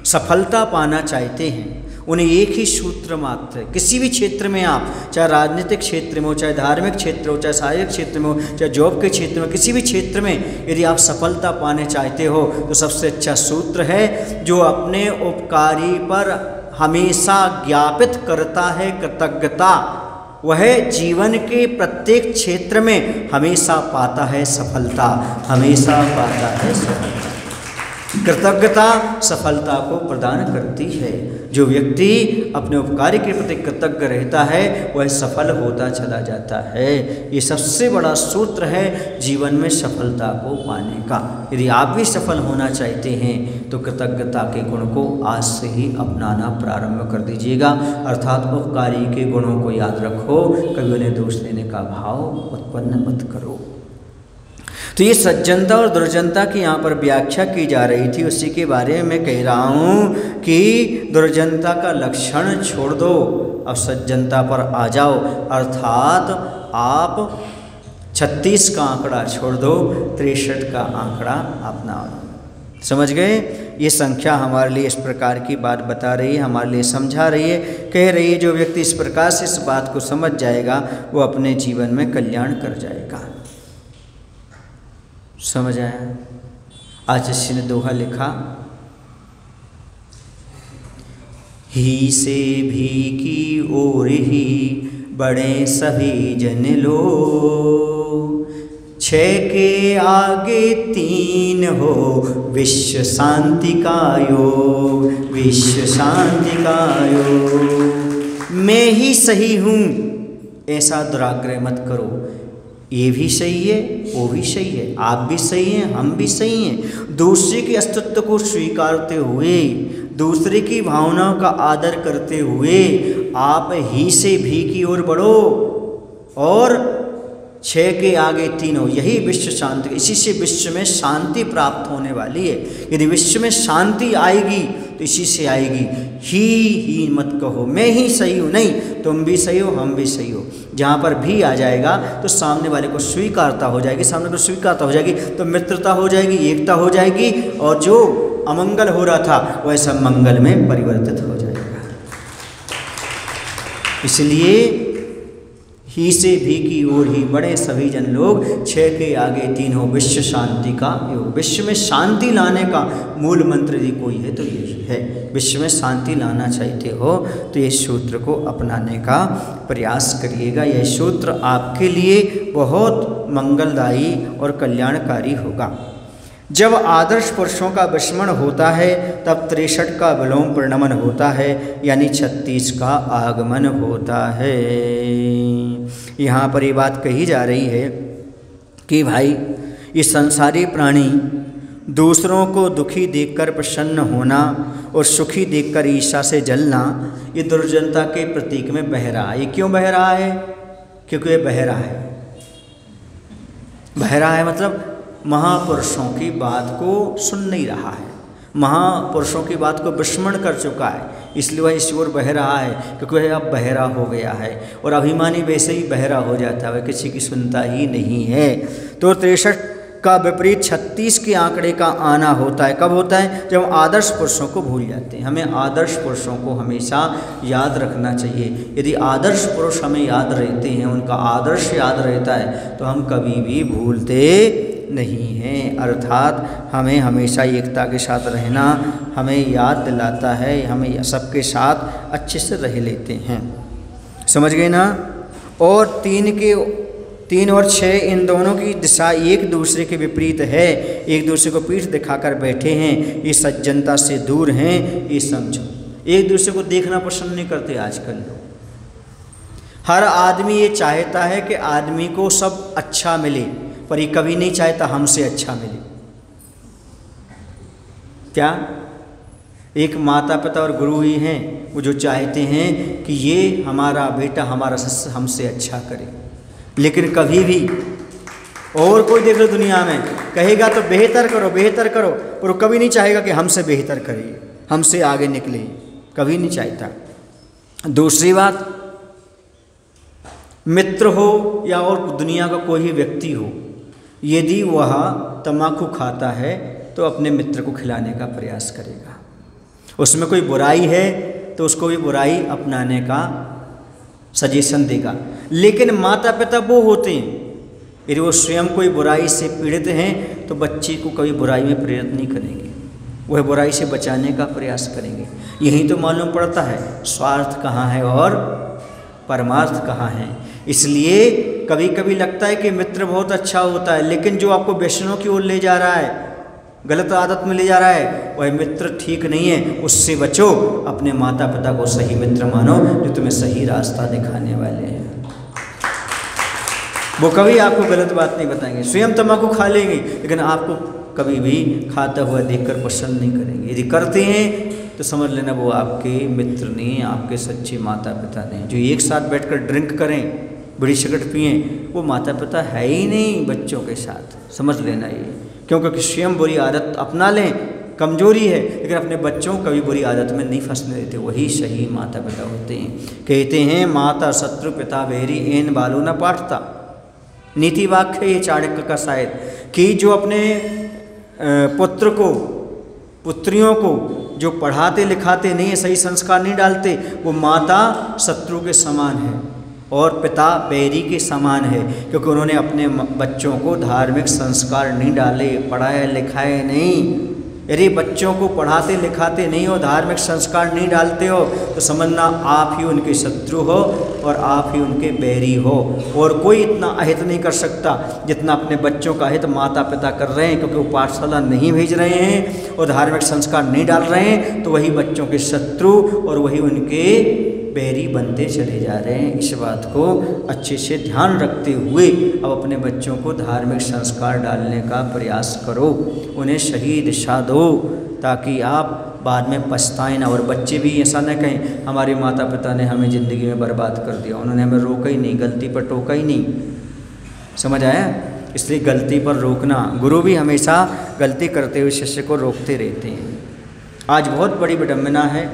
S1: सफलता पाना चाहते हैं, उन्हें एक ही सूत्र मात्र है। किसी भी क्षेत्र में आप, चाहे राजनीतिक क्षेत्र में हो, चाहे धार्मिक क्षेत्र हो, चाहे शारीरिक क्षेत्र में हो, चाहे जॉब के क्षेत्र में, किसी भी क्षेत्र में यदि आप सफलता पाने चाहते हो तो सबसे अच्छा सूत्र है, जो अपने उपकारी पर हमेशा ज्ञापित करता है कृतज्ञता, वह जीवन के प्रत्येक क्षेत्र में हमेशा पाता है सफलता, हमेशा पाता है सफलता। कृतज्ञता सफलता को प्रदान करती है। जो व्यक्ति अपने उपकारी के प्रति कृतज्ञ रहता है वह सफल होता चला जाता है। ये सबसे बड़ा सूत्र है जीवन में सफलता को पाने का। यदि आप भी सफल होना चाहते हैं तो कृतज्ञता के गुण को आज से ही अपनाना प्रारंभ कर दीजिएगा। अर्थात उपकारी के गुणों को याद रखो, कभी उन्हें दोष देने का भाव उत्पन्न मत करो। तो ये सज्जनता और दुर्जनता की यहाँ पर व्याख्या की जा रही थी, उसी के बारे में कह रहा हूँ कि दुर्जनता का लक्षण छोड़ दो, अब सज्जनता पर आ जाओ। अर्थात आप 36 का आंकड़ा छोड़ दो, 63 का आंकड़ा अपना लो। समझ गए? ये संख्या हमारे लिए इस प्रकार की बात बता रही है, हमारे लिए समझा रही है, कह रही है जो व्यक्ति इस प्रकार से इस बात को समझ जाएगा वो अपने जीवन में कल्याण कर जाएगा। समझ आया? आज इसी ने दोहा लिखा, ही से भी की ओर ही बड़े सभी जन लोग, 6 के आगे 3 हो विश्व शांति का योग, विश्व शांति का योग। मैं ही सही हूँ ऐसा दुराग्रह मत करो। ये भी सही है, वो भी सही है, आप भी सही हैं, हम भी सही हैं। दूसरे के अस्तित्व को स्वीकारते हुए, दूसरे की भावनाओं का आदर करते हुए आप ही से भी की ओर बढ़ो और 6 के आगे 3 हो, यही विश्व शांति। इसी से विश्व में शांति प्राप्त होने वाली है। यदि विश्व में शांति आएगी तो इसी से आएगी। ही मत कहो मैं ही सही हूँ, नहीं, तुम भी सही हो, हम भी सही हो। जहाँ पर भी आ जाएगा तो सामने वाले को स्वीकारता हो जाएगी, सामने को स्वीकारता हो जाएगी तो मित्रता हो जाएगी, एकता हो जाएगी और जो अमंगल हो रहा था वह सब मंगल में परिवर्तित हो जाएगा। इसलिए ही से भी की ओर ही बड़े सभी जन लोग, 6 के आगे 3 हो विश्व शांति का योग। विश्व में शांति लाने का मूल मंत्र यदि कोई है तो यही है। विश्व में शांति लाना चाहते हो तो ये सूत्र को अपनाने का प्रयास करिएगा। यह सूत्र आपके लिए बहुत मंगलदायी और कल्याणकारी होगा। जब आदर्श पुरुषों का विस्मरण होता है तब 63 का विलोम परिणमन होता है, यानी 36 का आगमन होता है। यहाँ पर ये बात कही जा रही है कि भाई ये संसारी प्राणी दूसरों को दुखी देखकर प्रसन्न होना और सुखी देखकर ईर्ष्या से जलना, ये दुर्जनता के प्रतीक में बह रहा है। ये क्यों बह रहा है? क्योंकि ये बह रहा है। बह रहा है मतलब महापुरुषों की बात को सुन नहीं रहा है, महापुरुषों की बात को विस्मरण कर चुका है, इसलिए वह इस ओर बह रहा है क्योंकि वह अब बहरा हो गया है। और अभिमानी वैसे ही बहरा हो जाता है, वह किसी की सुनता ही नहीं है। तो 63 का विपरीत 36 के आंकड़े का आना होता है। कब होता है? जब आदर्श पुरुषों को भूल जाते हैं। हमें आदर्श पुरुषों को हमेशा याद रखना चाहिए। यदि आदर्श पुरुष हमें याद रहते हैं, उनका आदर्श याद रहता है तो हम कभी भी भूलते नहीं हैं। अर्थात हमें हमेशा एकता के साथ रहना हमें याद दिलाता है, हमें सबके साथ अच्छे से रह लेते हैं। समझ गए ना? और 3 और 6 इन दोनों की दिशा एक दूसरे के विपरीत है, एक दूसरे को पीठ दिखाकर बैठे हैं, ये सज्जनता से दूर हैं, ये समझो। एक दूसरे को देखना पसंद नहीं करते आजकल लोग। हर आदमी ये चाहता है कि आदमी को सब अच्छा मिले, पर ये कभी नहीं चाहता हमसे अच्छा मिले। क्या? एक माता पिता और गुरु ही हैं वो जो चाहते हैं कि ये हमारा बेटा हमारा शिष्य हमसे अच्छा करे, लेकिन कभी भी और कोई देख लो दुनिया में कहेगा तो बेहतर करो बेहतर करो, और वो कभी नहीं चाहेगा कि हमसे बेहतर करे, हमसे आगे निकले, कभी नहीं चाहता। दूसरी बात, मित्र हो या और दुनिया का कोई व्यक्ति हो, यदि वह तम्बाकू खाता है तो अपने मित्र को खिलाने का प्रयास करेगा। उसमें कोई बुराई है तो उसको भी बुराई अपनाने का सजेशन देगा। लेकिन माता पिता वो होते हैं, यदि वो स्वयं कोई बुराई से पीड़ित हैं तो बच्चे को कभी बुराई में प्रेरित नहीं करेंगे, वह बुराई से बचाने का प्रयास करेंगे। यही तो मालूम पड़ता है स्वार्थ कहाँ है और परमार्थ कहाँ है। इसलिए कभी कभी लगता है कि मित्र बहुत अच्छा होता है, लेकिन जो आपको व्यसनों की ओर ले जा रहा है गलत आदत में ले जा रहा है, वह मित्र ठीक नहीं है, उससे बचो। अपने माता पिता को सही मित्र मानो जो तुम्हें सही रास्ता दिखाने वाले हैं। वो कभी आपको गलत बात नहीं बताएंगे, स्वयं तम्बाकू खा लेंगे लेकिन आपको कभी भी खाता हुआ देखकर पसंद नहीं करेंगे। यदि करते हैं तो समझ लेना वो आपके मित्र नहीं, आपके सच्चे माता पिता नहीं। जो एक साथ बैठकर ड्रिंक करें, बीड़ी सिगरेट पिएँ, वो माता पिता है ही नहीं बच्चों के साथ, समझ लेना ये। क्योंकि स्वयं बुरी आदत अपना लें, कमजोरी है, लेकिन अपने बच्चों को कभी बुरी आदत में नहीं फंसने देते, वही सही माता पिता होते हैं। कहते हैं माता शत्रु पिता बैरी एन बालो न पाठता। नीति वाक्य है ये चाणक्य का शायद, कि जो अपने पुत्र को, पुत्रियों को जो पढ़ाते लिखाते नहीं है, सही संस्कार नहीं डालते, वो माता शत्रु के समान है और पिता बैरी के समान है, क्योंकि उन्होंने अपने बच्चों को धार्मिक संस्कार नहीं डाले, पढ़ाए लिखाए नहीं। यदि बच्चों को पढ़ाते लिखाते नहीं हो, धार्मिक संस्कार नहीं डालते हो, तो समझना आप ही उनके शत्रु हो और आप ही उनके बैरी हो। और कोई इतना अहित नहीं कर सकता जितना अपने बच्चों का अहित माता पिता कर रहे हैं, क्योंकि वो पाठशाला नहीं भेज रहे हैं और धार्मिक संस्कार नहीं डाल रहे हैं, तो वही बच्चों के शत्रु और वही उनके बैरी बनते चले जा रहे हैं। इस बात को अच्छे से ध्यान रखते हुए अब अपने बच्चों को धार्मिक संस्कार डालने का प्रयास करो, उन्हें सही दिशा दो, ताकि आप बाद में पछताएं ना। और बच्चे भी ऐसा न कहें हमारे माता पिता ने हमें ज़िंदगी में बर्बाद कर दिया, उन्होंने हमें रोका ही नहीं, गलती पर टोका ही नहीं। समझ आया? इसलिए गलती पर रोकना, गुरु भी हमेशा गलती करते हुए शिष्य को रोकते रहते हैं। आज बहुत बड़ी विडंबना है,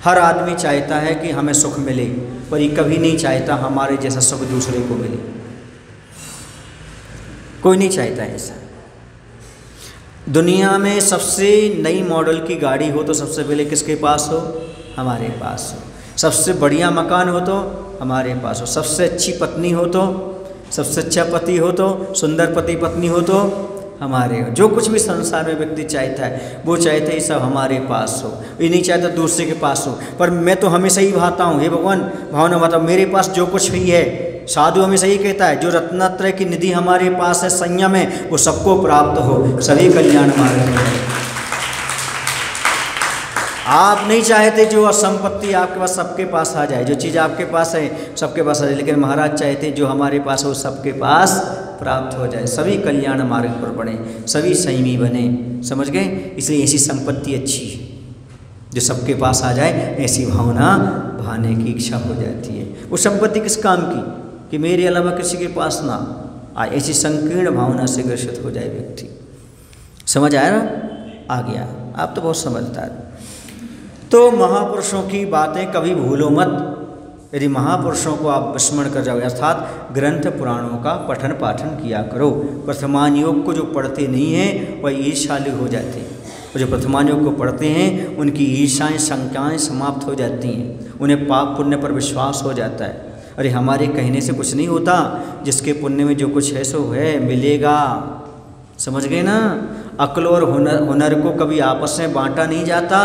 S1: हर आदमी चाहता है कि हमें सुख मिले, पर ये कभी नहीं चाहता हमारे जैसा सुख दूसरे को मिले। कोई नहीं चाहता ऐसा। दुनिया में सबसे नई मॉडल की गाड़ी हो तो सबसे पहले किसके पास हो? हमारे पास हो। सबसे बढ़िया मकान हो तो हमारे पास हो। सबसे अच्छी पत्नी हो तो, सबसे अच्छा पति हो तो, सुंदर पति पत्नी हो तो हमारे हो। जो कुछ भी संसार में व्यक्ति चाहता है वो चाहता है सब हमारे पास हो, ये नहीं चाहता दूसरे के पास हो। पर मैं तो हमेशा ही भाता हूँ, हे भगवान भावना भाता हूँ, मेरे पास जो कुछ भी है, साधु हमेशा ही कहता है, जो रत्नात्रय की निधि हमारे पास है संयम है, वो सबको प्राप्त हो, सभी कल्याण मार्ग में। आप नहीं चाहते जो संपत्ति आपके पास सबके पास आ जाए, जो चीज़ आपके पास है सबके पास आ जाए, लेकिन महाराज चाहते जो हमारे पास हो सबके पास प्राप्त हो जाए, सभी कल्याण मार्ग पर बढ़े, सभी संयमी बने। समझ गए? इसलिए ऐसी संपत्ति अच्छी है जो सबके पास आ जाए, ऐसी भावना भाने की इच्छा हो जाती है। वो संपत्ति किस काम की कि मेरे अलावा किसी के पास ना आए, ऐसी संकीर्ण भावना से ग्रसित हो जाए व्यक्ति। समझ आया ना? आ गया, आप तो बहुत समझदार। तो महापुरुषों की बातें कभी भूलो मत। यदि महापुरुषों को आप स्मरण कर जाओ, अर्थात ग्रंथ पुराणों का पठन पाठन किया करो। वर्तमान योग को जो पढ़ते नहीं हैं वह ईर्ष्यालु हो जाते हैं, और जो वर्तमान योग को पढ़ते हैं उनकी ईर्ष्याएँ शंकाएँ समाप्त हो जाती हैं, उन्हें पाप पुण्य पर विश्वास हो जाता है। अरे हमारे कहने से कुछ नहीं होता, जिसके पुण्य में जो कुछ है सो है, मिलेगा। समझ गए ना? अक्ल और हुनर को कभी आपस में बांटा नहीं जाता,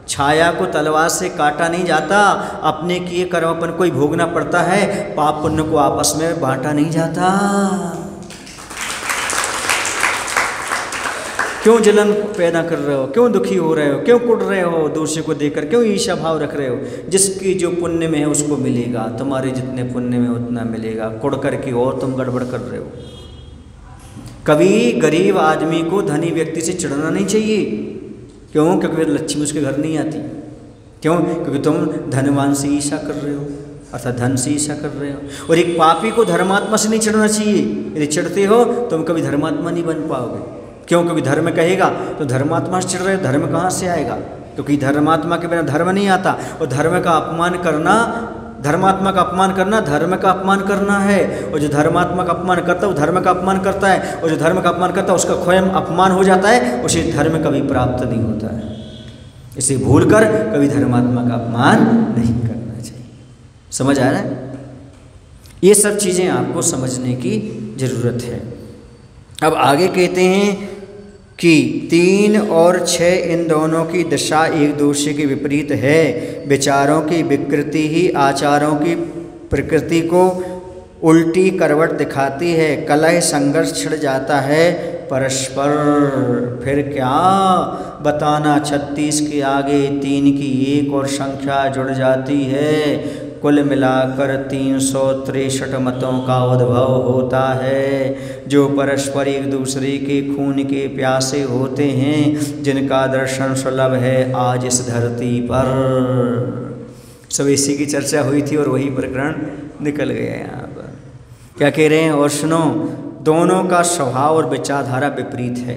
S1: छाया को तलवार से काटा नहीं जाता, अपने किए कर्म अपन को ही भोगना पड़ता है, पाप पुण्य को आपस में बांटा नहीं जाता। क्यों जलन पैदा कर रहे हो? क्यों दुखी हो रहे हो? क्यों कुट रहे हो दूसरे को देखकर? क्यों ईर्ष्या भाव रख रहे हो? जिसकी जो पुण्य में है उसको मिलेगा, तुम्हारे जितने पुण्य में उतना मिलेगा, कुड़ कर के और तुम गड़बड़ कर रहे हो। कभी गरीब आदमी को धनी व्यक्ति से चिढ़ना नहीं चाहिए। क्यों? क्योंकि लक्ष्मी उसके घर नहीं आती। क्यों? क्योंकि तुम धनवान से ईर्ष्या कर रहे हो, अर्थात धन से ईर्ष्या कर रहे हो। और एक पापी को धर्मात्मा से नहीं चिढ़ना चाहिए। यदि चिढ़ते हो तुम कभी धर्मात्मा नहीं बन पाओगे। क्यों? क्योंकि धर्म कहेगा तो धर्मात्मा से चिढ़ रहे हो, धर्म कहाँ से आएगा? क्योंकि धर्मात्मा के बिना धर्म नहीं आता। और धर्म का अपमान करना, धर्मात्मा का अपमान करना धर्म का अपमान करना है। और जो धर्मात्मा का अपमान करता है वो धर्म का अपमान करता है, और जो धर्म का अपमान करता है उसका स्वयं अपमान हो जाता है, उसे धर्म कभी प्राप्त नहीं होता है। इसे भूलकर कभी धर्मात्मा का अपमान नहीं करना चाहिए। समझ आ रहा है? ये सब चीज़ें आपको समझने की ज़रूरत है। अब आगे कहते हैं कि 3 और 6 इन दोनों की दशा एक दूसरे के विपरीत है। विचारों की विकृति ही आचारों की प्रकृति को उल्टी करवट दिखाती है। कलह संघर्ष छिड़ जाता है, परस्पर। फिर क्या बताना, 36 के आगे 3 की एक और संख्या जुड़ जाती है, कुल मिलाकर 363 मतों का उद्भव होता है, जो परस्पर एक दूसरे के खून के प्यासे होते हैं, जिनका दर्शन सुलभ है आज इस धरती पर। सब इसी की चर्चा हुई थी और वही प्रकरण निकल गया यहाँ पर। क्या कह रहे हैं, और सुनो, दोनों का स्वभाव और विचारधारा विपरीत है।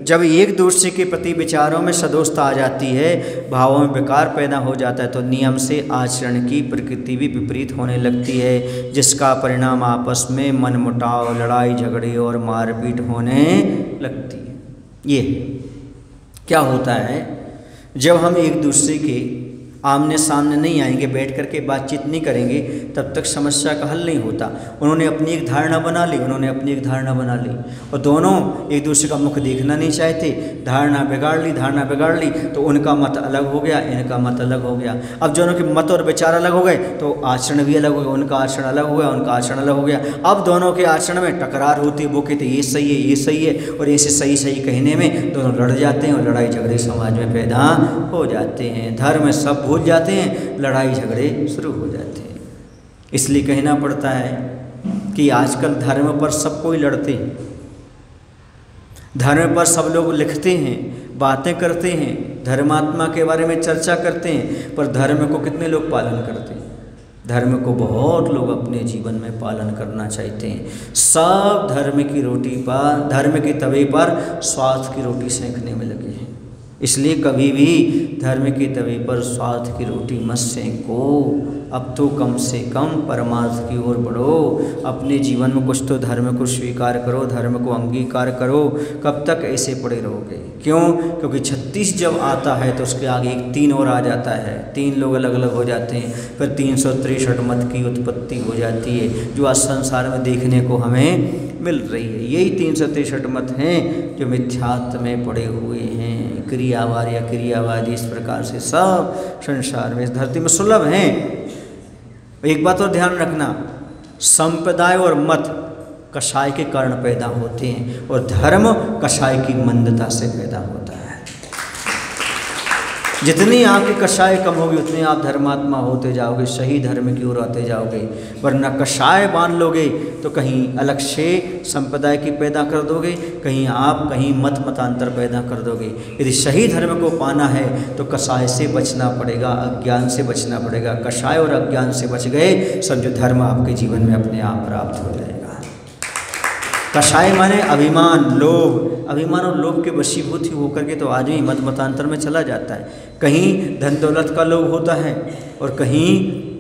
S1: जब एक दूसरे के प्रति विचारों में सदोषता आ जाती है, भावों में विकार पैदा हो जाता है, तो नियम से आचरण की प्रकृति भी विपरीत होने लगती है, जिसका परिणाम आपस में मनमुटाव, लड़ाई झगड़े और मारपीट होने लगती है। ये क्या होता है, जब हम एक दूसरे के आमने सामने नहीं आएंगे, बैठ करके बातचीत नहीं करेंगे, तब तक समस्या का हल नहीं होता। उन्होंने अपनी एक धारणा बना ली, और दोनों एक दूसरे का मुख देखना नहीं चाहते, धारणा बिगाड़ ली, तो उनका मत अलग हो गया, इनका मत अलग हो गया। अब दोनों के मत और विचार अलग हो गए तो आचरण भी अलग हो गया, उनका आचरण अलग हो गया, उनका आचरण अलग हो गया। अब दोनों के आचरण में टकरार होती, वो कहते ये सही है, और ऐसे सही कहने में दोनों लड़ जाते हैं और लड़ाई झगड़े समाज में पैदा हो जाते हैं। धर्म सब भूल जाते हैं, लड़ाई झगड़े शुरू हो जाते हैं। इसलिए कहना पड़ता है कि आजकल धर्म पर सब कोई लड़ते हैं, धर्म पर सब लोग लिखते हैं, बातें करते हैं, धर्मात्मा के बारे में चर्चा करते हैं, पर धर्म को कितने लोग पालन करते हैं? धर्म को बहुत लोग अपने जीवन में पालन करना चाहते हैं। सब धर्म के तवे पर स्वार्थ की रोटी सेंकने में लगे हैं। इसलिए कभी भी धर्म के तवे पर स्वार्थ की रोटी मत सेंको। अब तो कम से कम परमार्थ की ओर बढ़ो, अपने जीवन में कुछ तो धर्म को स्वीकार करो, धर्म को अंगीकार करो। कब तक ऐसे पड़े रहोगे? क्यों? क्योंकि 36 जब आता है तो उसके आगे एक 3 और आ जाता है, 3 लोग अलग अलग हो जाते हैं, फिर 363 मत की उत्पत्ति हो जाती है, जो आज संसार में देखने को हमें मिल रही है। यही 363 मत हैं जो मिथ्यात्व में पड़े हुए हैं, क्रियावार या क्रियावादी, इस प्रकार से सब संसार में, इस धरती में सुलभ हैं। एक बात और ध्यान रखना, संप्रदाय और मत कषाय के कारण पैदा होते हैं और धर्म कषाय की मंदता से पैदा होता है। जितनी आपकी कषाय कम होगी उतने आप धर्मात्मा होते जाओगे, सही धर्म की ओर आते जाओगे। वरना कषाय बांध लोगे तो कहीं अलग से संप्रदाय की पैदा कर दोगे, कहीं मतांतर पैदा कर दोगे। यदि सही धर्म को पाना है तो कषाय से बचना पड़ेगा, अज्ञान से बचना पड़ेगा। कषाय और अज्ञान से बच गए, समझो धर्म आपके जीवन में अपने आप प्राप्त हो जाएगा। कषाय माने अभिमान, लोभ, अभिमान और लोभ के वशीभूत ही होकर के तो आदमी मतांतर में चला जाता है। कहीं धन दौलत का लोभ होता है और कहीं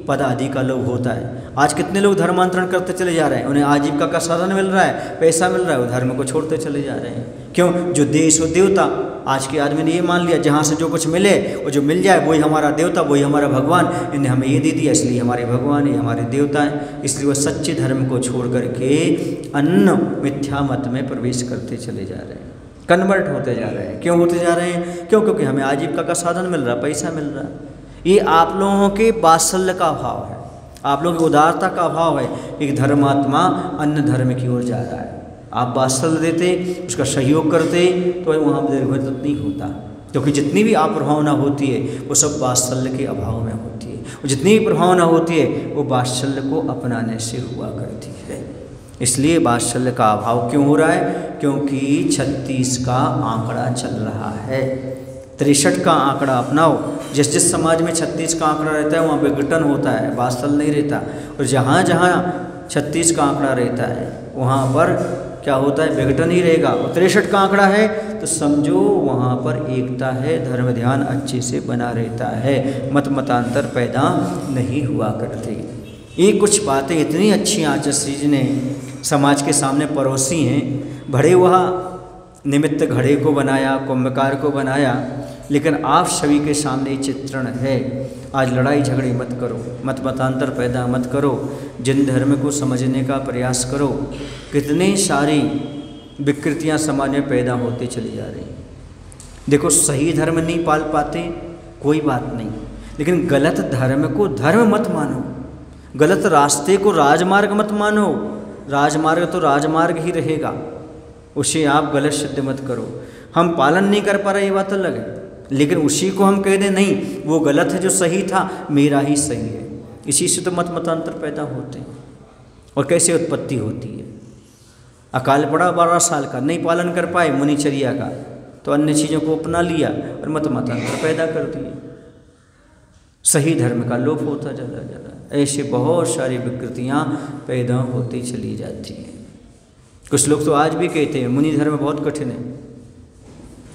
S1: पद आदि का लोभ होता है। आज कितने लोग धर्मांतरण करते चले जा रहे हैं, उन्हें आजीविका का साधन मिल रहा है, पैसा मिल रहा है, वो धर्म को छोड़ते चले जा रहे हैं। क्यों? जो देश हो देवता, आज के आदमी ने ये मान लिया जहाँ से जो कुछ मिले और जो मिल जाए वही हमारा देवता, वही हमारा भगवान, इन्हें हमें ये दे दिया इसलिए हमारे भगवान, ये हमारे देवता हैं। इसलिए वह सच्चे धर्म को छोड़ करके अन्य मिथ्या मत में प्रवेश करते चले जा रहे हैं, कन्वर्ट होते जा रहे हैं। क्यों होते जा रहे हैं? क्योंकि हमें आजीविका का साधन मिल रहा, पैसा मिल रहा। ये आप लोगों के वात्सल्य का अभाव है, आप लोगों की उदारता का अभाव है। एक धर्मात्मा अन्य धर्म की ओर जा रहा है, आप वात्सल्य देते, उसका सहयोग करते तो वहाँ दीर्घायु नहीं होता। क्योंकि जितनी भी आप प्रभावना होती है वो सब वात्सल्य के अभाव में होती है, और जितनी भी प्रभावना होती है वो वात्सल्य को अपनाने से हुआ करती है। इसलिए वात्सल्य का अभाव क्यों हो रहा है? क्योंकि 36 का आंकड़ा चल रहा है। 63 का आंकड़ा अपनाओ। जिस समाज में 36 का आंकड़ा रहता है वहाँ विघटन होता है, वात्सल्य नहीं रहता। और जहाँ जहाँ 36 का आंकड़ा रहता है वहाँ पर क्या होता है? विघटन ही रहेगा। और 63 का आंकड़ा है तो समझो वहाँ पर एकता है, धर्म ध्यान अच्छे से बना रहता है, मतांतर पैदा नहीं हुआ करते। ये कुछ बातें इतनी अच्छी आचार्य जी ने समाज के सामने परोसी हैं। भरे वह निमित्त घड़े को बनाया, कुंभकार को बनाया, लेकिन आप सभी के सामने चित्रण है। आज लड़ाई झगड़े मत करो, मतांतर पैदा मत करो, जिन धर्म को समझने का प्रयास करो। कितनी सारी विकृतियां समाज में पैदा होती चली जा रही। देखो, सही धर्म नहीं पाल पाते कोई बात नहीं, लेकिन गलत धर्म को धर्म मत मानो, गलत रास्ते को राजमार्ग मत मानो। राजमार्ग तो राजमार्ग ही रहेगा, उसे आप गलत सिद्ध मत करो। हम पालन नहीं कर पा रहे ये बात अलग है, लेकिन उसी को हम कह दें नहीं वो गलत है, जो सही था मेरा ही सही है। इसी से तो मत मतांतर पैदा होते हैं। और कैसे उत्पत्ति होती है? अकाल पड़ा 12 साल का, नहीं पालन कर पाए मुनिचर्या का, तो अन्य चीज़ों को अपना लिया और मत मतांतर पैदा कर दिए। सही धर्म का लोप होता चला जा रहा है। ऐसे बहुत सारी विकृतियाँ पैदा होती चली जाती हैं। कुछ लोग तो आज भी कहते हैं मुनि धर्म बहुत कठिन है।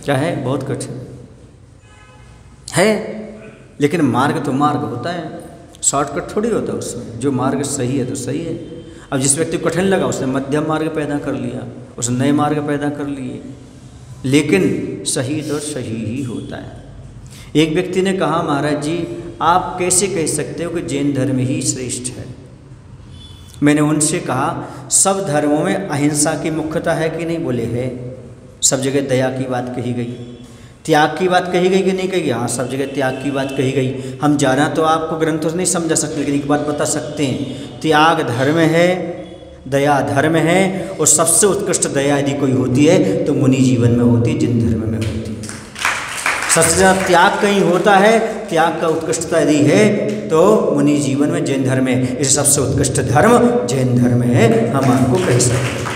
S1: क्या है? बहुत कठिन है, लेकिन मार्ग तो मार्ग होता है, शॉर्टकट थोड़ी होता है उसमें। जो मार्ग सही है तो सही है। अब जिस व्यक्ति को कठिन लगा उसने मध्यम मार्ग पैदा कर लिया, उसने नए मार्ग पैदा कर लिए, लेकिन सही तो सही ही होता है। एक व्यक्ति ने कहा महाराज जी आप कैसे कह सकते हो कि जैन धर्म ही श्रेष्ठ है? मैंने उनसे कहा सब धर्मों में अहिंसा की मुख्यता है कि नहीं? बोले है। सब जगह दया की बात कही गई, त्याग की बात कही गई कि नहीं कही? हाँ सब जगह त्याग की बात कही गई। हम जाना तो आपको ग्रंथों से नहीं समझा सकते, लेकिन एक बात बता सकते हैं, त्याग धर्म है, दया धर्म है, और सबसे उत्कृष्ट दया यदि कोई होती है तो मुनि जीवन में होती है, जिन धर्म में होती है। सबसे ज़्यादा त्याग कहीं होता है, त्याग का उत्कृष्टता यदि है तो मुनि जीवन में जैन धर्म है। इसे सबसे उत्कृष्ट धर्म जैन धर्म है, हम आपको कह सकते हैं।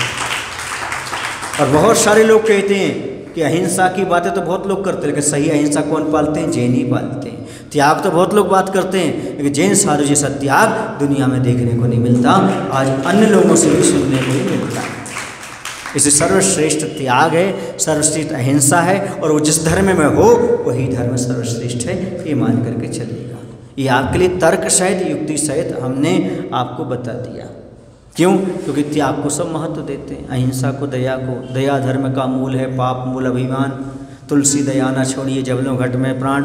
S1: और बहुत सारे लोग कहते हैं कि अहिंसा की बातें तो बहुत लोग करते हैं, लेकिन सही अहिंसा कौन पालते हैं? जैन ही पालते हैं। त्याग तो बहुत लोग बात करते हैं, लेकिन जैन साधु जैसा त्याग दुनिया में देखने को नहीं मिलता, आज अन्य लोगों से भी सुनने को नहीं मिलता। इसे सर्वश्रेष्ठ त्याग है, सर्वश्रेष्ठ अहिंसा है, और वो जिस धर्म में हो वही धर्म सर्वश्रेष्ठ है, ये मान करके चलेगा। ये आपके लिए तर्क सहित युक्ति सहित हमने आपको बता दिया। क्यों? क्योंकि त्याग को सब महत्व देते हैं, अहिंसा को, दया को। दया धर्म का मूल है, पाप मूल अभिमान। तुलसी दया न छोड़िए जबलों घट में प्राण,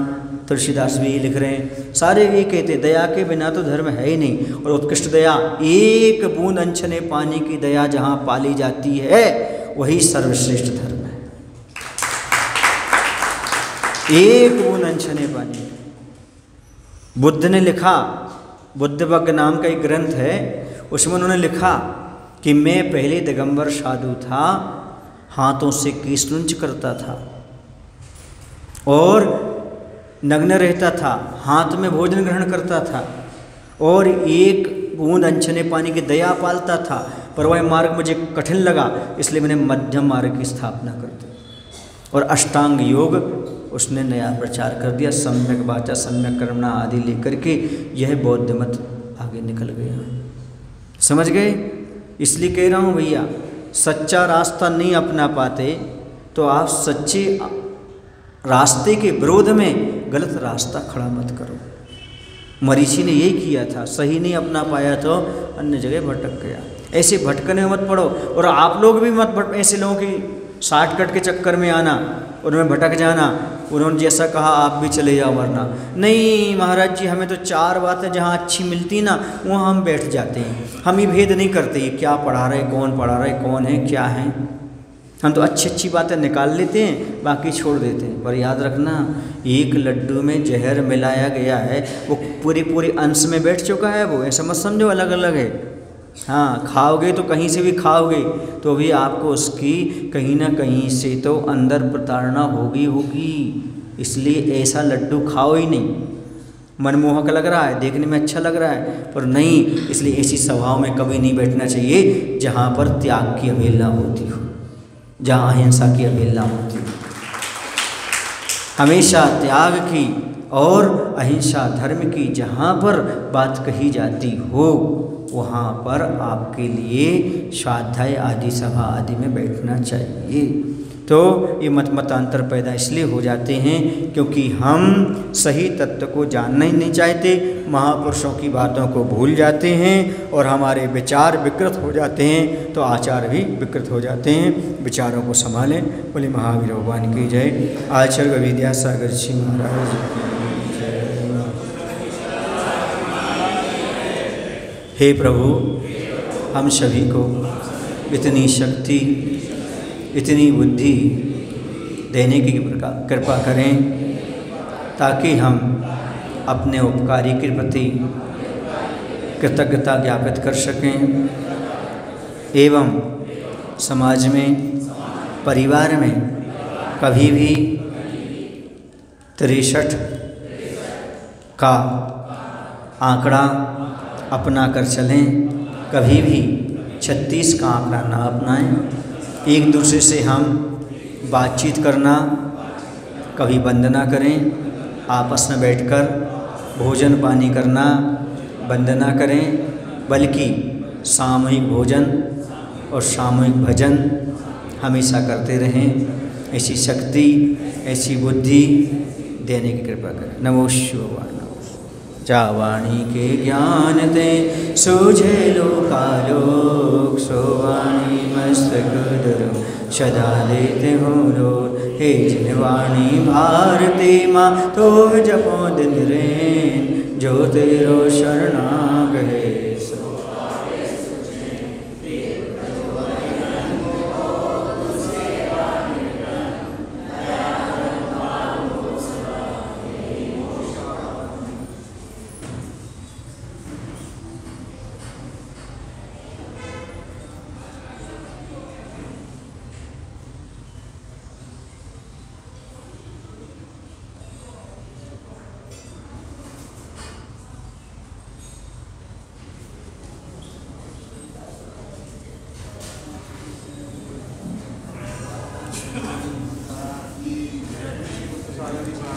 S1: तुलसीदास भी ये लिख रहे हैं। सारे ये कहते हैं दया के बिना तो धर्म है ही नहीं। और उत्कृष्ट दया, एक बूंद अंशने पानी की दया जहाँ पाली जाती है वही सर्वश्रेष्ठ धर्म है। एक बूंद अंशने पानी। बुद्ध ने लिखा, बुद्धवग्ग नाम का एक ग्रंथ है, उसमें उन्होंने लिखा कि मैं पहले दिगंबर साधु था, हाथों से केशलुंच करता था और नग्न रहता था, हाथ में भोजन ग्रहण करता था और एक बूंद अनछने पानी की दया पालता था। पर वह मार्ग मुझे कठिन लगा, इसलिए मैंने मध्यम मार्ग की स्थापना कर दी और अष्टांग योग उसने नया प्रचार कर दिया। सम्यक वाचा सम्यक कर्मणा आदि लेकर के यह बौद्ध मत आगे निकल गया। समझ गए? इसलिए कह रहा हूँ भैया, सच्चा रास्ता नहीं अपना पाते तो आप सच्चे रास्ते के विरोध में गलत रास्ता खड़ा मत करो। मरीचि ने यही किया था, सही नहीं अपना पाया तो अन्य जगह भटक गया। ऐसे भटकने में मत पड़ो, और आप लोग भी मत ऐसे लोगों की शॉर्टकट के चक्कर में आना, उनमें भटक जाना। उन्होंने जैसा कहा आप भी चले जाओ, वरना नहीं महाराज जी हमें तो 4 बातें जहाँ अच्छी मिलती ना वहाँ हम बैठ जाते हैं। हम ये भेद नहीं करते ये क्या पढ़ा रहे, कौन पढ़ा रहे, कौन है क्या है। हम तो अच्छी अच्छी बातें निकाल लेते हैं, बाकी छोड़ देते हैं। पर याद रखना, एक लड्डू में जहर मिलाया गया है, वो पूरे अंश में बैठ चुका है। वो ऐसा मत समझो अलग अलग है। हाँ, खाओगे तो कहीं से भी खाओगे तो भी आपको उसकी कहीं ना कहीं से तो अंदर प्रताड़ना होगी। इसलिए ऐसा लड्डू खाओ ही नहीं। मनमोहक लग रहा है, देखने में अच्छा लग रहा है, पर नहीं। इसलिए ऐसी सभाओं में कभी नहीं बैठना चाहिए जहाँ पर त्याग की अवहेलना होती हो, जहाँ अहिंसा की अवहेलना होती हो। हमेशा त्याग की और अहिंसा धर्म की जहाँ पर बात कही जाती हो वहाँ पर आपके लिए स्वाध्याय आदि सभा आदि में बैठना चाहिए। तो ये मतांतर पैदा इसलिए हो जाते हैं क्योंकि हम सही तत्व को जानना ही नहीं चाहते, महापुरुषों की बातों को भूल जाते हैं और हमारे विचार विकृत हो जाते हैं, तो आचार भी विकृत हो जाते हैं। विचारों को संभालें। बोले महावीर भगवान की जय। आचार्य विद्यासागर जी महाराज की जय। हे प्रभु, हम सभी को इतनी शक्ति इतनी बुद्धि देने की कृपा करें ताकि हम अपने उपकारी के प्रति कृतज्ञता ज्ञापित कर सकें एवं समाज में, परिवार में कभी भी 63 का आंकड़ा अपना कर चलें, कभी भी 36 का आंकड़ा ना अपनाएं। एक दूसरे से हम बातचीत करना कभी बंद ना करें, आपस में बैठकर भोजन पानी करना बंद ना करें, बल्कि सामूहिक भोजन और सामूहिक भजन हमेशा करते रहें। ऐसी शक्ति, ऐसी बुद्धि देने की कृपा करें। नमो शिवाय। जावाणी के ज्ञान ते सूझे लोकालोक, सोवाणी मस्तक धरो सदा देते हो लोग। हे जिनवाणी भारती माँ तो जपो दिन रेन, जो तेरो शरणागत
S2: Thank you.